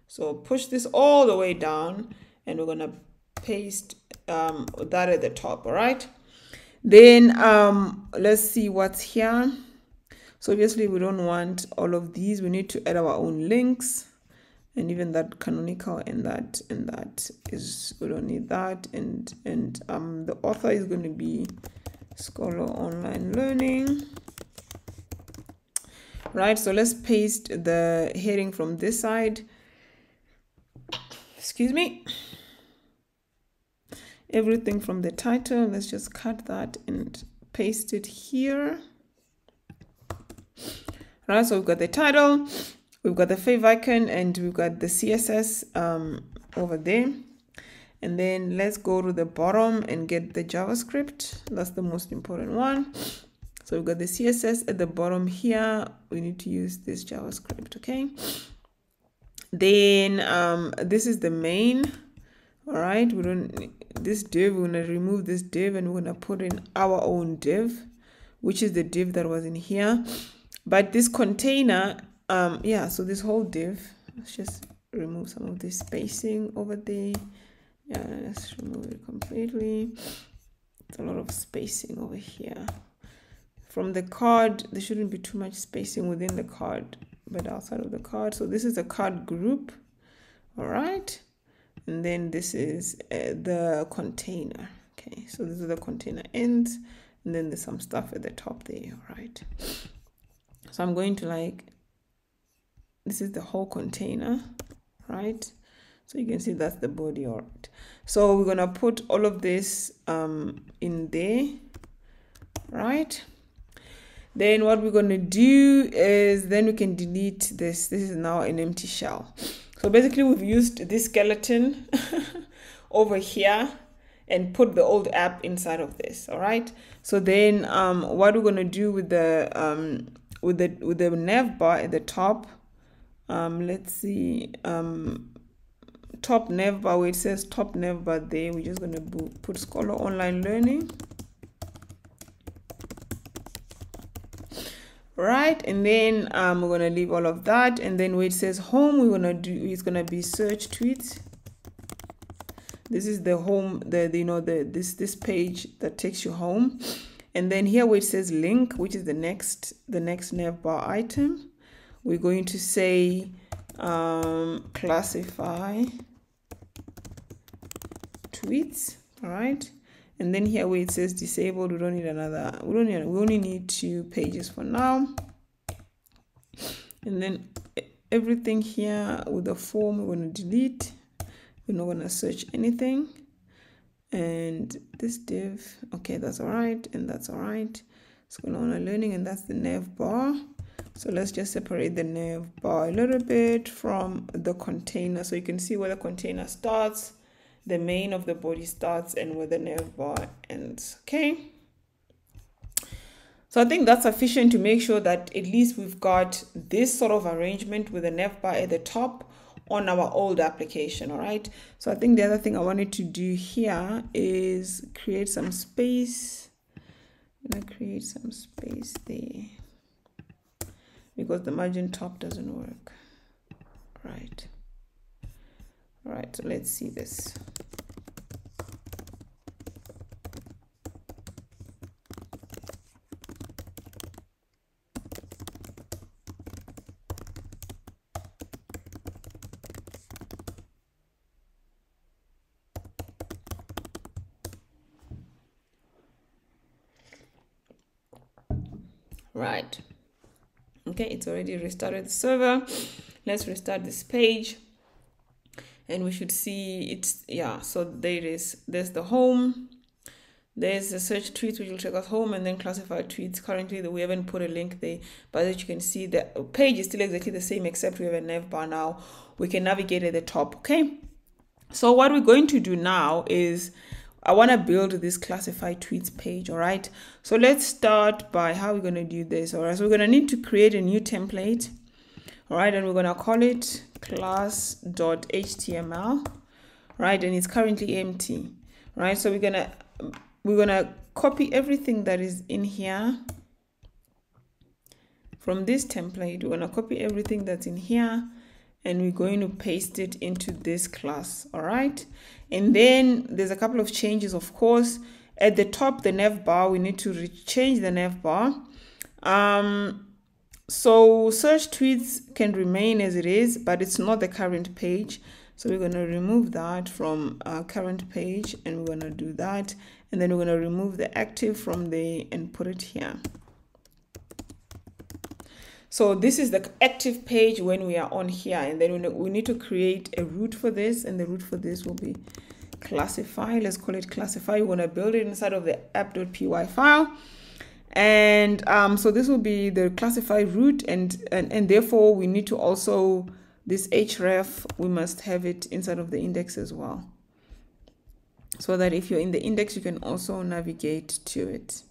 So push this all the way down, and we're going to paste that at the top. All right. Then let's see what's here. So obviously we don't want all of these. We need to add our own links, and even that canonical and that is, we don't need that. And the author is going to be Scholar Online Learning. Right, so let's paste the heading from this side. Excuse me. Everything from the title, let's just cut that and paste it here. Right, so we've got the title, we've got the fav icon, and we've got the CSS over there. And then let's go to the bottom and get the JavaScript. That's the most important one. So we've got the CSS at the bottom here. We need to use this JavaScript, okay? Then this is the main. All right, we don't this div, we're gonna remove this div and we're gonna put in our own div, which is the div that was in here. But this container, yeah, so this whole div, let's just remove some of this spacing over there. Yeah, let's remove it completely. It's a lot of spacing over here. From the card, there shouldn't be too much spacing within the card, but outside of the card. So this is the card group. All right. And then this is the container. Okay, so this is the container ends, and then there's some stuff at the top there. All right. So I'm going to this is the whole container, right? So you can see that's the body. All right. So we're gonna put all of this in there, right? Then what we're gonna do is then we can delete this. This is now an empty shell. So basically we've used this skeleton over here and put the old app inside of this. All right. So then what we're going to do with the nav bar at the top, let's see, top nav bar, where it says top nav bar there, we're just going to put Scholar Online Learning. Right, and then we're gonna leave all of that, and then where it says home, we're gonna do, it's gonna be search tweets. This is the home, this page that takes you home, and then here where it says link, which is the next navbar item, we're going to say classify tweets. All right. And then here where it says disabled, we don't need another, we only need 2 pages for now. And then everything here with the form, we're going to delete. We're not going to search anything. And this div, okay, that's all right. And that's all right. It's going on learning, and that's the nav bar. So let's just separate the nav bar a little bit from the container. So you can see where the container starts, the main of the body starts, and where the nav bar ends. Okay, so I think that's sufficient to make sure that at least we've got this sort of arrangement with the nav bar at the top on our old application. All right, so I think the other thing I wanted to do here is create some space. I'm gonna create some space there because the margin top doesn't work. Right. All right, so let's see this. Right. Okay, it's already restarted the server. Let's restart this page. And we should see it's, yeah, so there it is. There's the home, there's the search tweets, which will take us home, and then classified tweets. Currently we haven't put a link there, but as you can see, the page is still exactly the same, except we have a nav bar now. We can navigate at the top. Okay, so what we're going to do now is I want to build this classified tweets page. All right, so let's start by how we're going to do this. All right, so we're going to need to create a new template. All right, and we're going to call it class.html, right? And it's currently empty, right? So we're gonna copy everything that is in here from this template. We're gonna copy everything that's in here, and we're going to paste it into this class. All right, and then there's a couple of changes, of course. At the top, the nav bar, we need to change the nav bar. So search tweets can remain as it is, but it's not the current page. So we're going to remove that from our current page, and we're going to do that. And then we're going to remove the active from there and put it here. So this is the active page when we are on here. And then we need to create a root for this, and the root for this will be classify. Let's call it classify. We're going to build it inside of the app.py file. And so this will be the classified root, and therefore we need to also, this href, we must have it inside of the index as well, so that if you're in the index, you can also navigate to it.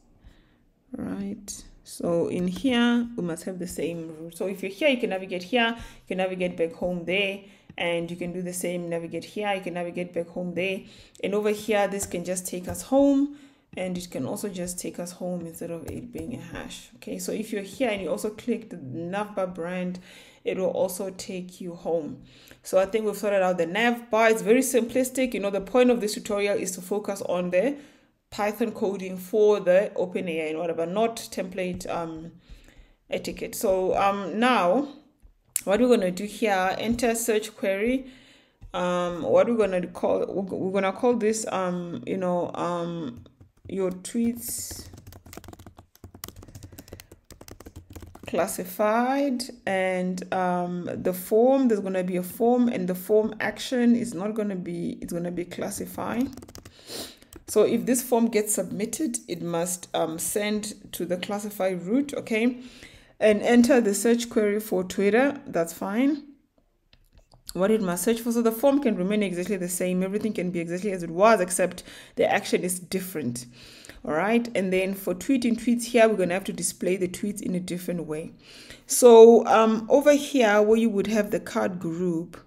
Right, So in here, we must have the same route. So if you're here, you can navigate here, you can navigate back home there, and you can do the same, navigate here, you can navigate back home there. And over here, this can just take us home, and it can also just take us home instead of it being a hash. Okay, so if you're here and you also click the navbar brand, it will also take you home. So I think we've sorted out the navbar. It's very simplistic. You know, the point of this tutorial is to focus on the Python coding for the OpenAI and whatever, not template etiquette. So now what we're going to do here, enter search query. What we're going to call this your tweets classified, and the form, there's going to be a form, and the form action is not going to be, it's going to be classify. So if this form gets submitted, it must send to the classify route, okay? And enter the search query for Twitter, that's fine. What it must search for, so the form can remain exactly the same, everything can be exactly as it was, except the action is different. All right, and then for tweeting tweets here, we're going to have to display the tweets in a different way. So over here, where you would have the card group,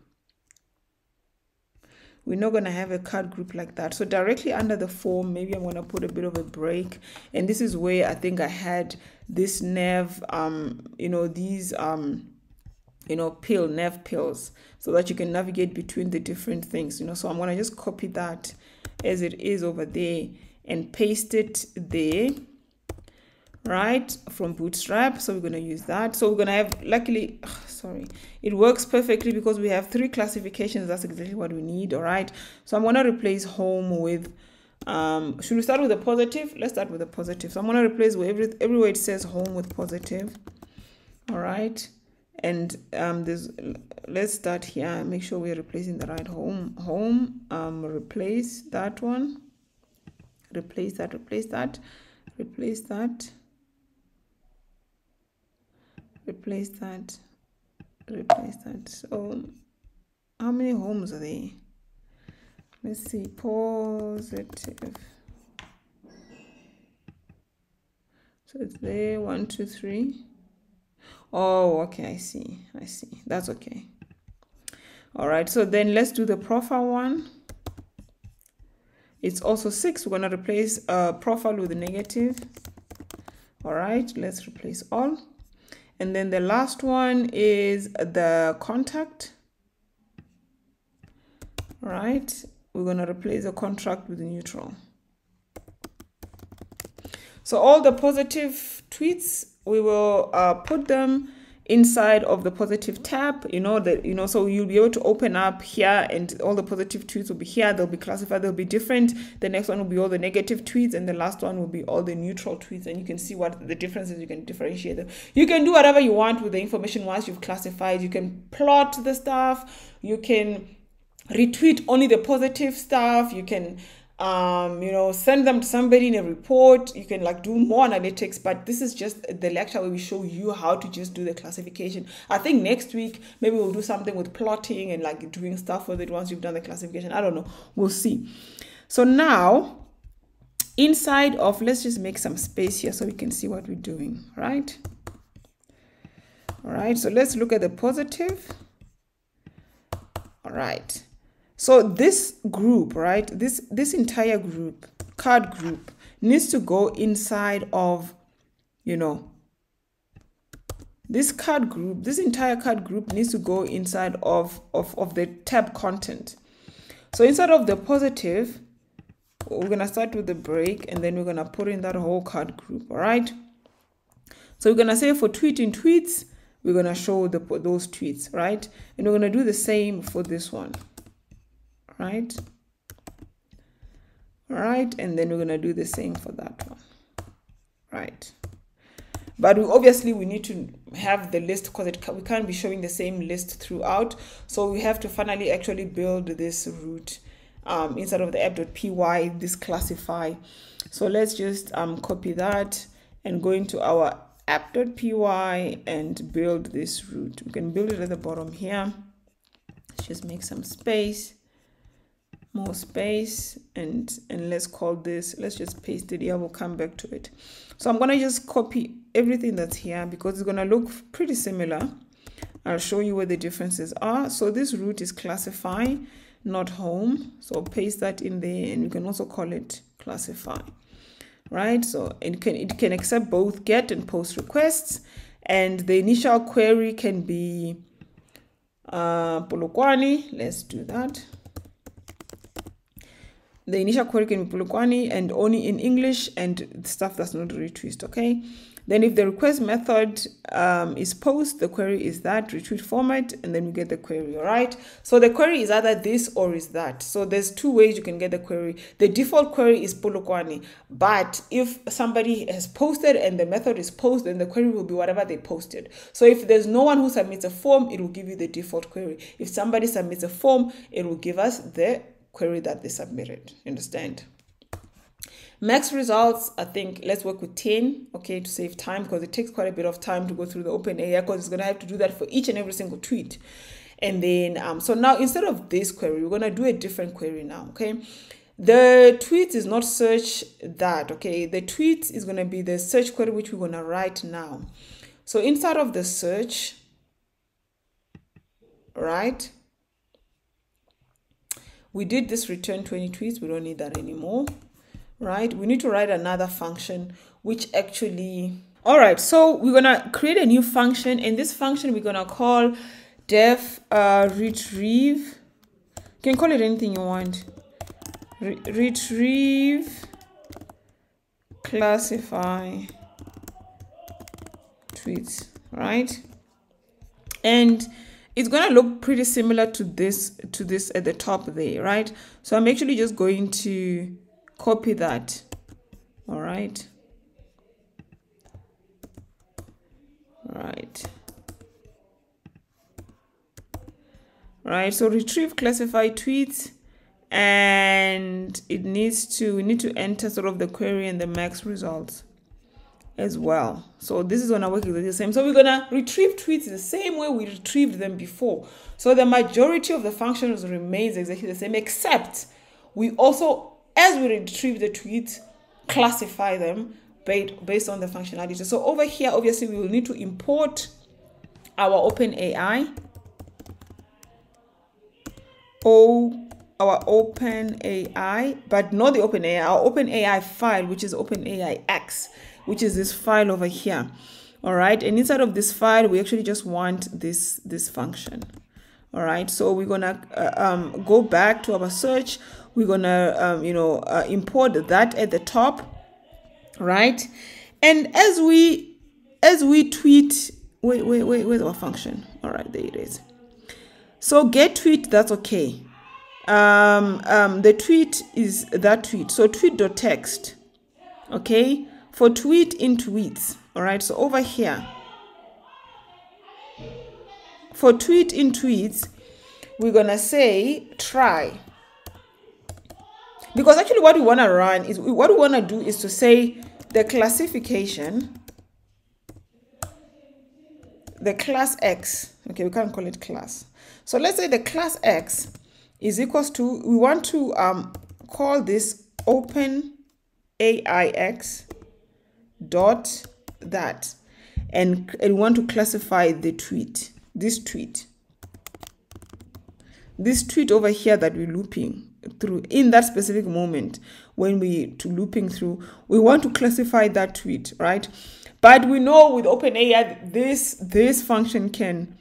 we're not going to have a card group like that. So directly under the form, maybe I'm going to put a bit of a break. And this is where I think I had this nav, these, nav pills, so that you can navigate between the different things, So I'm going to just copy that as it is over there and paste it there, right, from Bootstrap. So we're going to use that. So we're going to have, luckily, it works perfectly because we have 3 classifications. That's exactly what we need. All right, so I'm going to replace home with should we start with a positive? Let's start with a positive. So I'm going to replace everywhere it says home with positive. All right, and let's start here, make sure we're replacing the right home. Replace that one, replace that, replace that, replace that, replace that, replace that. So how many homes are there? Let's see, positive. So it's there, 1, 2, 3. Oh, okay, I see, that's okay. All right, so then let's do the profile one. It's also 6. We're going to replace profile with a negative. All right, let's replace all. And then the last one is the contact. All right, we're going to replace the contract with the neutral. So all the positive tweets, we will put them inside of the positive tab, so you'll be able to open up here and all the positive tweets will be here. They'll be classified, they'll be different. The next one will be all the negative tweets, and the last one will be all the neutral tweets, and you can see what the difference is. You can differentiate them. You can do whatever you want with the information once you've classified. You can plot the stuff, you can retweet only the positive stuff, you can send them to somebody in a report, you can do more analytics. But this is just the lecture where we show you how to just do the classification. I think next week maybe we'll do something with plotting and doing stuff with it once you've done the classification. I don't know, we'll see. So now inside of, let's just make some space here so we can see what we're doing, right? All right, so let's look at the positive. All right, so this group, right, this entire group, card group, needs to go inside of, this card group, this entire card group needs to go inside of the tab content. So inside of the positive, we're going to start with the break, and then we're going to put in that whole card group. All right, so we're going to say for tweeting tweets, we're going to show those tweets, right? And we're going to do the same for this one. Right, all right, and then we're going to do the same for that one, right? But obviously we need to have the list because we can't be showing the same list throughout, so we have to finally actually build this route inside of the app.py, this classify. So let's just copy that and go into our app.py and build this route. We can build it at the bottom here. Let's just make some space. more space, and let's call this, let's just paste it here, we'll come back to it. So I'm going to just copy everything that's here because it's going to look pretty similar. I'll show you where the differences are. So this root is classify, not home. So paste that in there, and you can also call it classify, right? So it can accept both get and post requests, and the initial query can be Polokwane. Let's do that. The initial query can be Polokwane and only in English and stuff that's not retweet, okay? Then if the request method is post, the query is that retweet format, and then you get the query, all right? So the query is either this or is that. So there's two ways you can get the query. The default query is Polokwane, but if somebody has posted and the method is post, then the query will be whatever they posted. So if there's no one who submits a form, it will give you the default query. If somebody submits a form, it will give us the query that they submitted. Understand? Max results, I think let's work with 10, okay, to save time, because it takes quite a bit of time to go through the OpenAI, because it's going to have to do that for each and every single tweet. And then so now instead of this query, we're going to do a different query now, okay? The tweet is not search that, okay? The tweet is going to be the search query, which we're going to write now. So inside of the search, right, we did this return 20 tweets. We don't need that anymore, right? We need to write another function, which actually, all right, so we're going to create a new function, and this function we're going to call def retrieve. You can call it anything you want. Retrieve classify tweets, right? And it's going to look pretty similar to this at the top there, right? So I'm actually just going to copy that. All right. Right. So retrieve classify tweets, and we need to enter sort of the query and the max results as well. So this is gonna work exactly the same. So we're gonna retrieve tweets the same way we retrieved them before. So the majority of the functions remains exactly the same, except we also, as we retrieve the tweets, classify them based on the functionality. So over here, obviously, we will need to import our OpenAI, our OpenAI, but not the OpenAI, our OpenAI file, which is OpenAI X, which is this file over here. All right, and inside of this file, we actually just want this function. All right, so we're gonna go back to our search. We're gonna import that at the top, right? And as we tweet, where's our function? All right, there it is. So get tweet, that's okay. The tweet is that tweet. So tweet.text, okay? For tweet in tweets, all right? So over here, for tweet in tweets, we're gonna say try. Because actually what we wanna run is, what we wanna do is to say the classification, the class X, okay, we can't call it class. So let's say the class X is equals to, we want to call this OpenAIX dot that, and we want to classify the tweet, this tweet over here that we're looping through in that specific moment. When we looping through, we want to classify that tweet, right? But we know with OpenAI this function can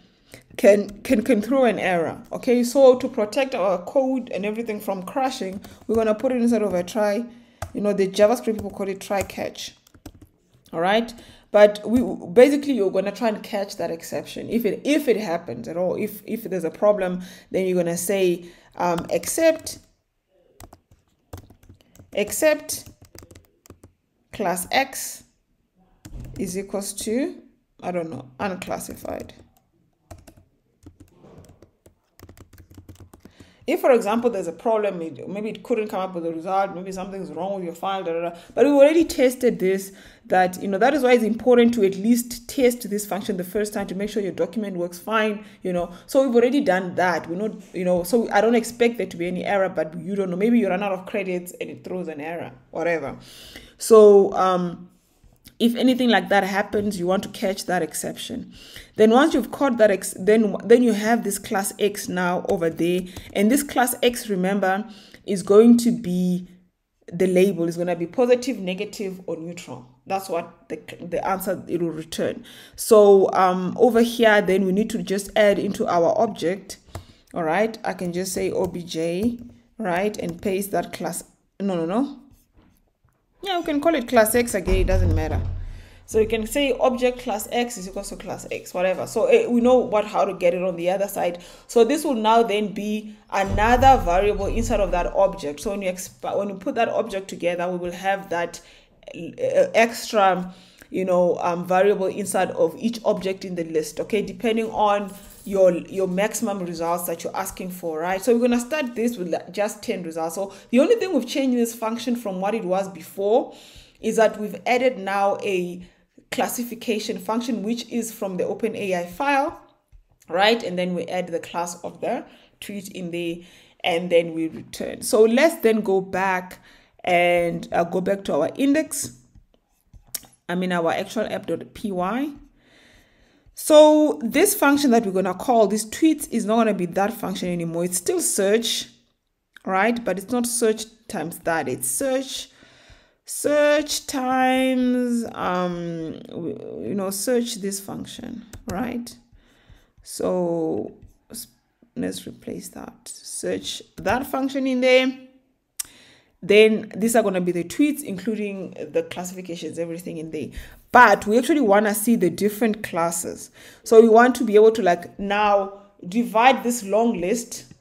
throw an error, okay? So to protect our code and everything from crashing, we're gonna put it inside of a try. The JavaScript people call it try catch. All right, but you're gonna try and catch that exception if it happens at all. If there's a problem, then you're gonna say except class X is equals to, I don't know, unclassified. If, for example, there's a problem, maybe it couldn't come up with a result, maybe something's wrong with your file, but we already tested this, that, that is why it's important to at least test this function the first time to make sure your document works fine, So we've already done that. We're not, so I don't expect there to be any error, but you don't know. Maybe you run out of credits and it throws an error, whatever. So, if anything like that happens, you want to catch that exception. Then once you've caught that, then you have this class X now over there. And this class X, remember, is going to be the label. Is going to be positive, negative, or neutral. That's what the answer it will return. So over here, then we need to just add into our object. All right. I can just say obj, right, and paste that class. No. Yeah, we can call it class X again, it doesn't matter. So you can say object class X is equal to class X, whatever. So we know how to get it on the other side. So this will now then be another variable inside of that object. So when you put that object together, we will have that extra, variable inside of each object in the list, okay, depending on your maximum results that you're asking for, right? So we're going to start this with just 10 results. So the only thing we've changed in this function from what it was before is that we've added now a classification function, which is from the OpenAI file, right? And then we add the class of the tweet in there, and then we return. So let's then go back and go back to our index. Our actual app.py. So this function that we're going to call this tweets is not going to be that function anymore. It's still search, right? But it's not search times that. It's search times, search this function, right? So let's replace that. Search that function in there. Then these are going to be the tweets, including the classifications, everything in there. But we actually want to see the different classes. So we want to be able to now divide this long list,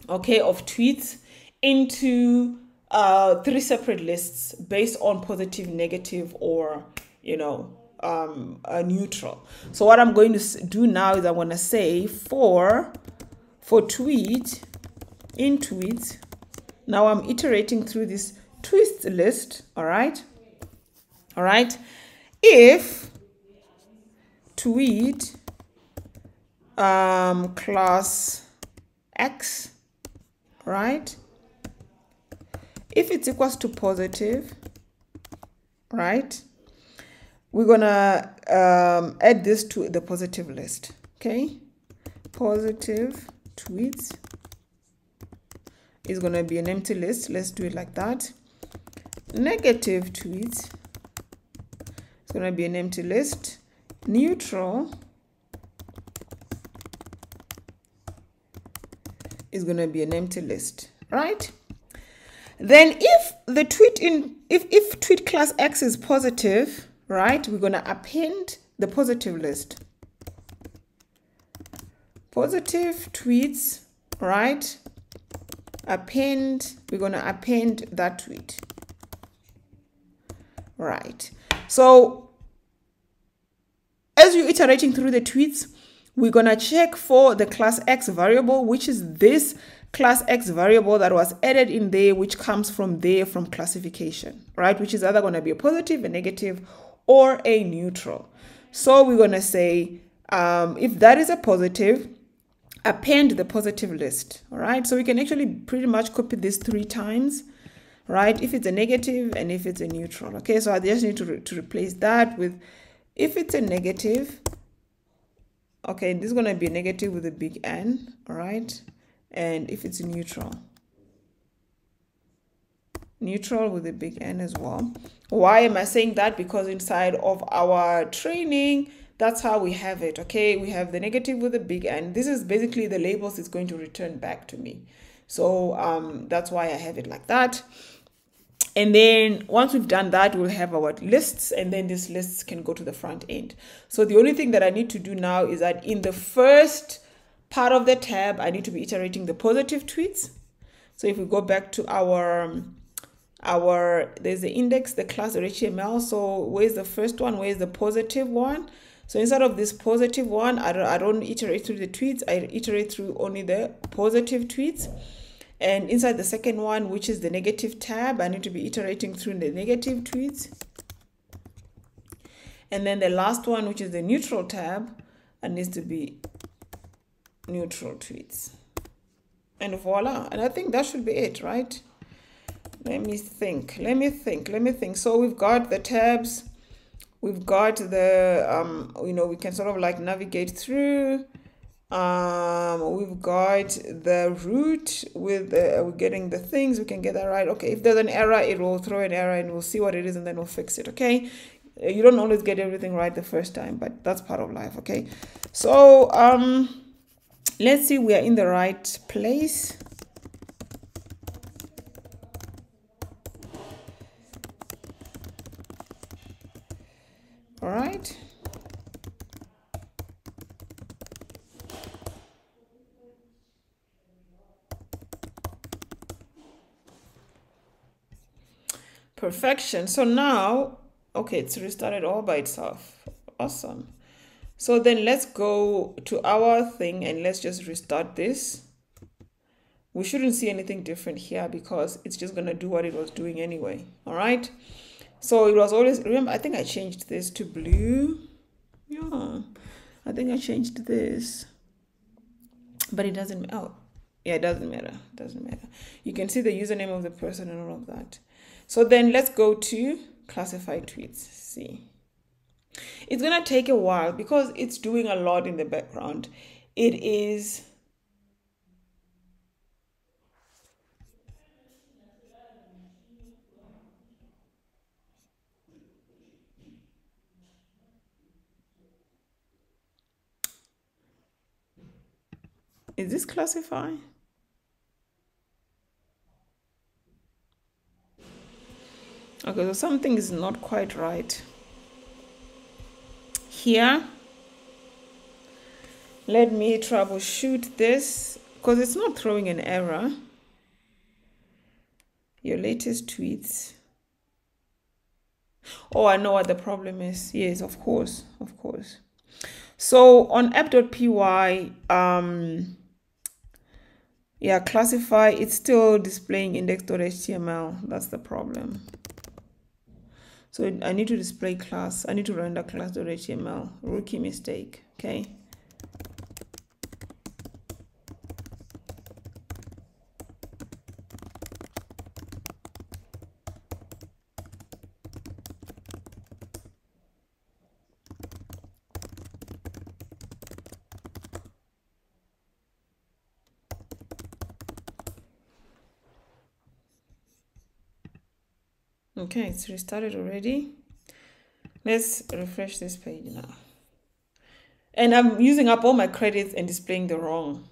okay, of tweets into 3 separate lists based on positive, negative, or, neutral. So what I'm going to do now is I want to say for tweet, in tweets, now I'm iterating through this twist list, all right? If tweet class X, right? If it's equals to positive, right? We're gonna add this to the positive list, okay? Positive tweets is going to be an empty list. Let's do it like that. Negative tweets is going to be an empty list. Neutral is going to be an empty list, right? Then if the tweet if tweet class X is positive, right, we're going to append the positive list. Positive tweets, right? We're going to append that tweet, right? So as you're iterating through the tweets, we're going to check for the class X variable, which is this class X variable that was added in there, which comes from classification, right? Which is either going to be a positive, a negative, or a neutral. So we're going to say, if that is a positive, append the positive list, all right? So we can actually pretty much copy this 3 times, right? If it's a negative and if it's a neutral, okay? So I just need to replace that with, if it's a negative, okay, this is going to be a negative with a big N, all right? And if it's a neutral with a big N as well. Why am I saying that? Because inside of our training, that's how we have it, okay? We have the negative with a big N. This is basically the labels it's going to return back to me. So that's why I have it like that. And then once we've done that, we'll have our lists, and then these lists can go to the front end. So the only thing that I need to do now is that in the first part of the tab, I need to be iterating the positive tweets. So if we go back to there's the index, the class, the HTML. So where's the first one? Where's the positive one? So instead of this positive one, I don't iterate through the tweets, I iterate through only the positive tweets. And inside the second one, which is the negative tab, I need to be iterating through the negative tweets. And then the last one, which is the neutral tab, it needs to be neutral tweets. And voila. And I think that should be it, right? Let me think. So we've got the tabs. We've got the, we can sort of like navigate through. We've got the root with we're getting the things. We can get that right. Okay, if there's an error, it will throw an error and we'll see what it is and then we'll fix it. Okay, you don't always get everything right the first time, but that's part of life. Okay, so let's see we are in the right place. All right. Perfection. So now, okay, it's restarted all by itself. Awesome. So then let's go to our thing and let's just restart this. We shouldn't see anything different here because it's just going to do what it was doing anyway. All right. So it was always, remember, I think I changed this to blue. Yeah, I think I changed this, but it doesn't, oh, yeah, it doesn't matter. It doesn't matter. You can see the username of the person and all of that. So then let's go to classified tweets. See, it's going to take a while because it's doing a lot in the background. It is this classify? Okay, so something is not quite right here. Let me troubleshoot this because it's not throwing an error. Your latest tweets. Oh, I know what the problem is. Yes, of course. So on app.py, yeah, classify, it's still displaying index.html. That's the problem. So I need to display class. I need to render class.html. Rookie mistake. Okay. Okay, it's restarted already. Let's refresh this page now. And I'm using up all my credits and displaying the wrong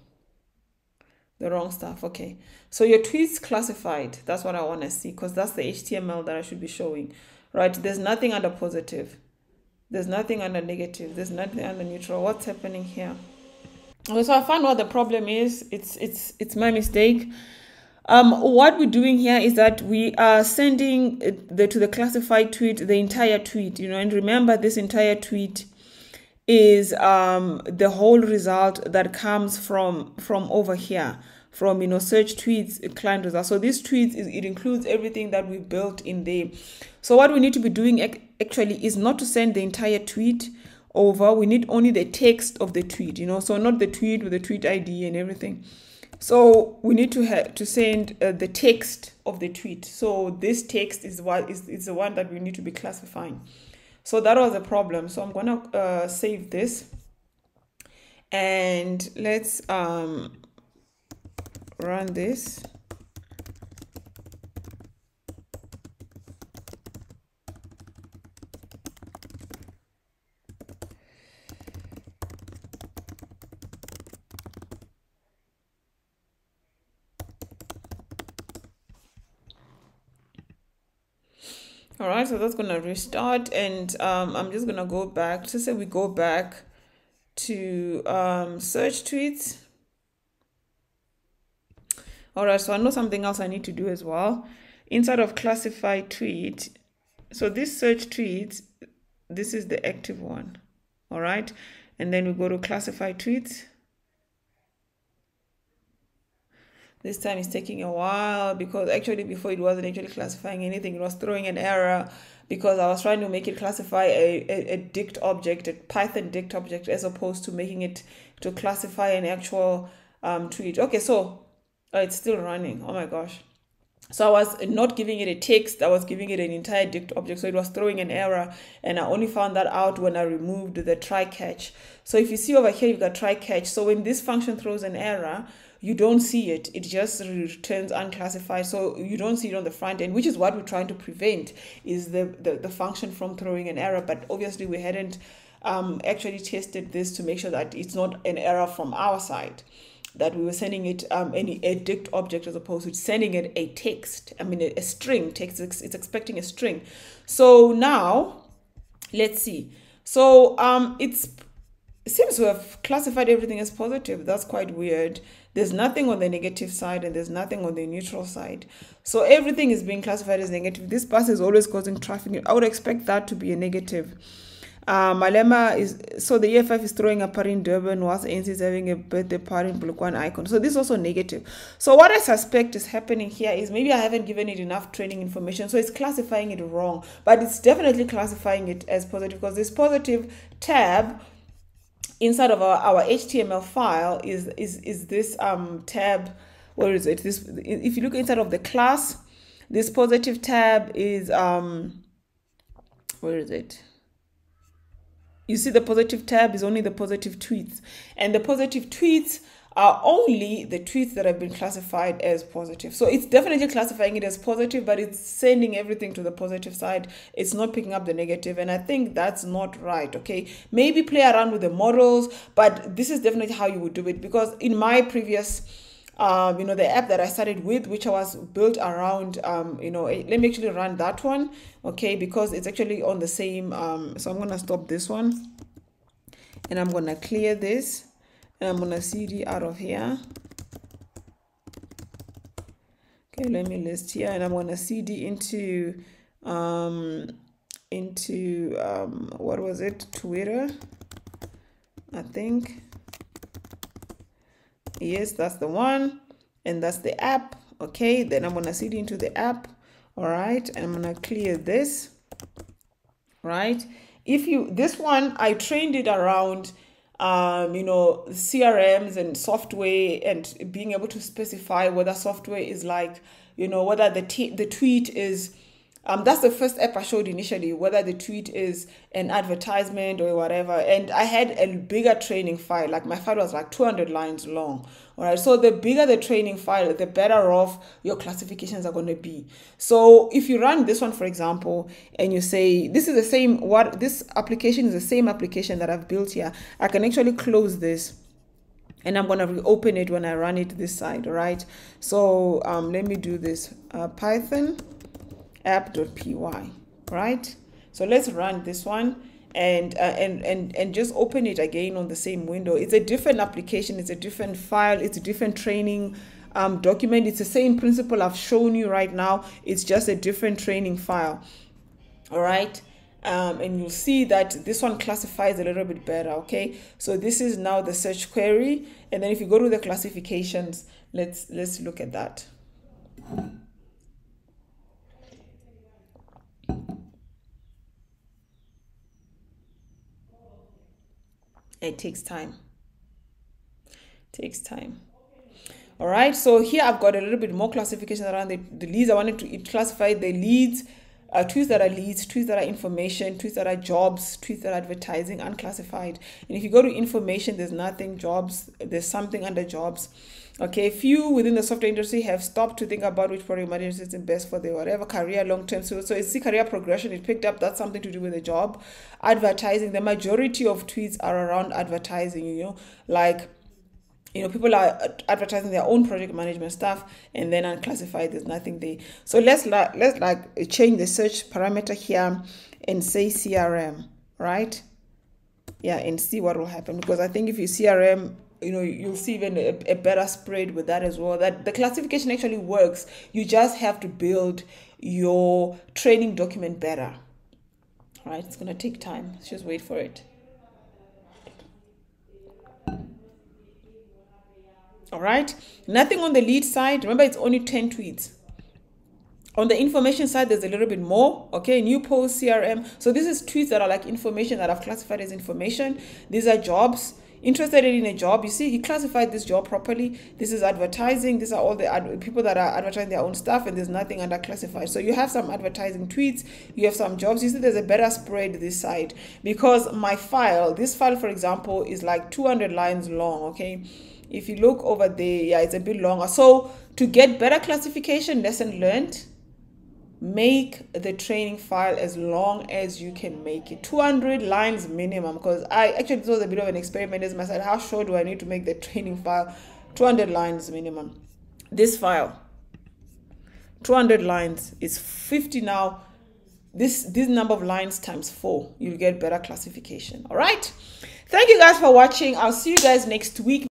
stuff. Okay, so your tweets classified. That's what I want to see because that's the HTML that I should be showing, right? There's nothing under positive. There's nothing under negative. There's nothing under neutral. What's happening here? Okay, so I found what the problem is. It's my mistake. What we're doing here is that we are sending to the classified tweet the entire tweet, and remember this entire tweet is the whole result that comes from over here, from search tweets, client results. So this tweets it includes everything that we built in there. So what we need to be doing actually is not to send the entire tweet over. We need only the text of the tweet, so not the tweet with the tweet ID and everything. So we need to send the text of the tweet. So this text is the one that we need to be classifying. So that was a problem. So I'm gonna save this and let's run this. All right, so that's going to restart and I'm just going to go back. To say we go back to search tweets. All right, so I know something else I need to do as well. Inside of classified tweet, so this search tweets, this is the active one. All right. And then we go to classify tweets. This time it's taking a while because actually before it wasn't actually classifying anything. It was throwing an error because I was trying to make it classify a dict object, a Python dict object, as opposed to making it to classify an actual tweet. Okay, so it's still running. Oh my gosh. So I was not giving it a text, I was giving it an entire dict object. So it was throwing an error, and I only found that out when I removed the try catch. So if you see over here, you've got try catch. So when this function throws an error, you don't see it. It just returns unclassified. So you don't see it on the front end, which is what we're trying to prevent, is the function from throwing an error. But obviously we hadn't actually tested this to make sure that it's not an error from our side, that we were sending it a dict object as opposed to sending it a text. I mean, a string text. It's expecting a string. So now, let's see. So it seems to have classified everything as positive. That's quite weird. There's nothing on the negative side and there's nothing on the neutral side. So everything is being classified as negative. This bus is always causing traffic. I would expect that to be a negative. Malema is, so the EFF is throwing a party in Durban whilst ANC is having a birthday party in Bulukwan icon. So this is also negative. So what I suspect is happening here is maybe I haven't given it enough training information. So it's classifying it wrong, but it's definitely classifying it as positive because this positive tab inside of our HTML file is this tab. Where is it? This, if you look inside of the class, this positive tab is where is it? You see the positive tab is only the positive tweets, and the positive tweets are only the tweets that have been classified as positive. So it's definitely classifying it as positive, but it's sending everything to the positive side. It's not picking up the negative, and I think that's not right, okay? Maybe play around with the models, but this is definitely how you would do it, because in my previous the app that I started with, which was built around, let me actually run that one, okay, because it's actually on the same, so I'm going to stop this one, and I'm going to clear this, and I'm going to cd out of here. Okay, let me list here, and I'm going to cd into what was it, Twitter, I think. Yes, that's the one, and that's the app. Okay, then I'm gonna cd into the app. All right, and I'm gonna clear this. Right, this one I trained it around CRMs and software, and being able to specify whether software is like, whether the tweet is that's the first app I showed initially, whether the tweet is an advertisement or whatever. And I had a bigger training file, like my file was like 200 lines long. All right, so the bigger the training file, the better off your classifications are going to be. So if you run this one, for example, and you say, this is the same, this application is the same application that I've built here, I can actually close this, and I'm going to reopen it when I run it this side. All right, so let me do this, Python app.py, right? So let's run this one and just open it again on the same window. It's a different application, it's a different file, it's a different training document. It's the same principle I've shown you right now, it's just a different training file. All right, and you'll see that this one classifies a little bit better. Okay, so this is now the search query, and then if you go to the classifications, let's look at that. It takes time. All right, so here I've got a little bit more classification around the leads. I wanted to classify the leads, tweets that are leads, tweets that are information, tweets that are jobs, tweets that are advertising, unclassified. And if you go to information, there's nothing. Jobs, there's something under jobs. Okay, few within the software industry have stopped to think about which product management system best for their whatever career long term. So it's the career progression it picked up. That's something to do with the job. Advertising, the majority of tweets are around advertising, like, people are advertising their own project management stuff, and then unclassified, there's nothing there. So let's change the search parameter here and say CRM, right? Yeah, and see what will happen, because I think if you CRM, you'll see even a better spread with that as well. That the classification actually works. You just have to build your training document better. All right, it's going to take time. Let's just wait for it. All right. Nothing on the lead side. Remember, it's only 10 tweets. On the information side, there's a little bit more. Okay, new post, CRM. So this is tweets that are like information that I've classified as information. These are jobs. Interested in a job. You see, he classified this job properly. This is advertising. These are all the people that are advertising their own stuff, and there's nothing under classified. So you have some advertising tweets. You have some jobs. You see, there's a better spread this side because my file, this file, for example, is like 200 lines long. Okay. If you look over there, yeah, it's a bit longer. So to get better classification, lesson learned, make the training file as long as you can make it. 200 lines minimum, because I actually, it was a bit of an experiment as myself. How short do I need to make the training file? 200 lines minimum. This file, 200 lines is 50 now. This number of lines times 4, you'll get better classification. All right. Thank you guys for watching. I'll see you guys next week.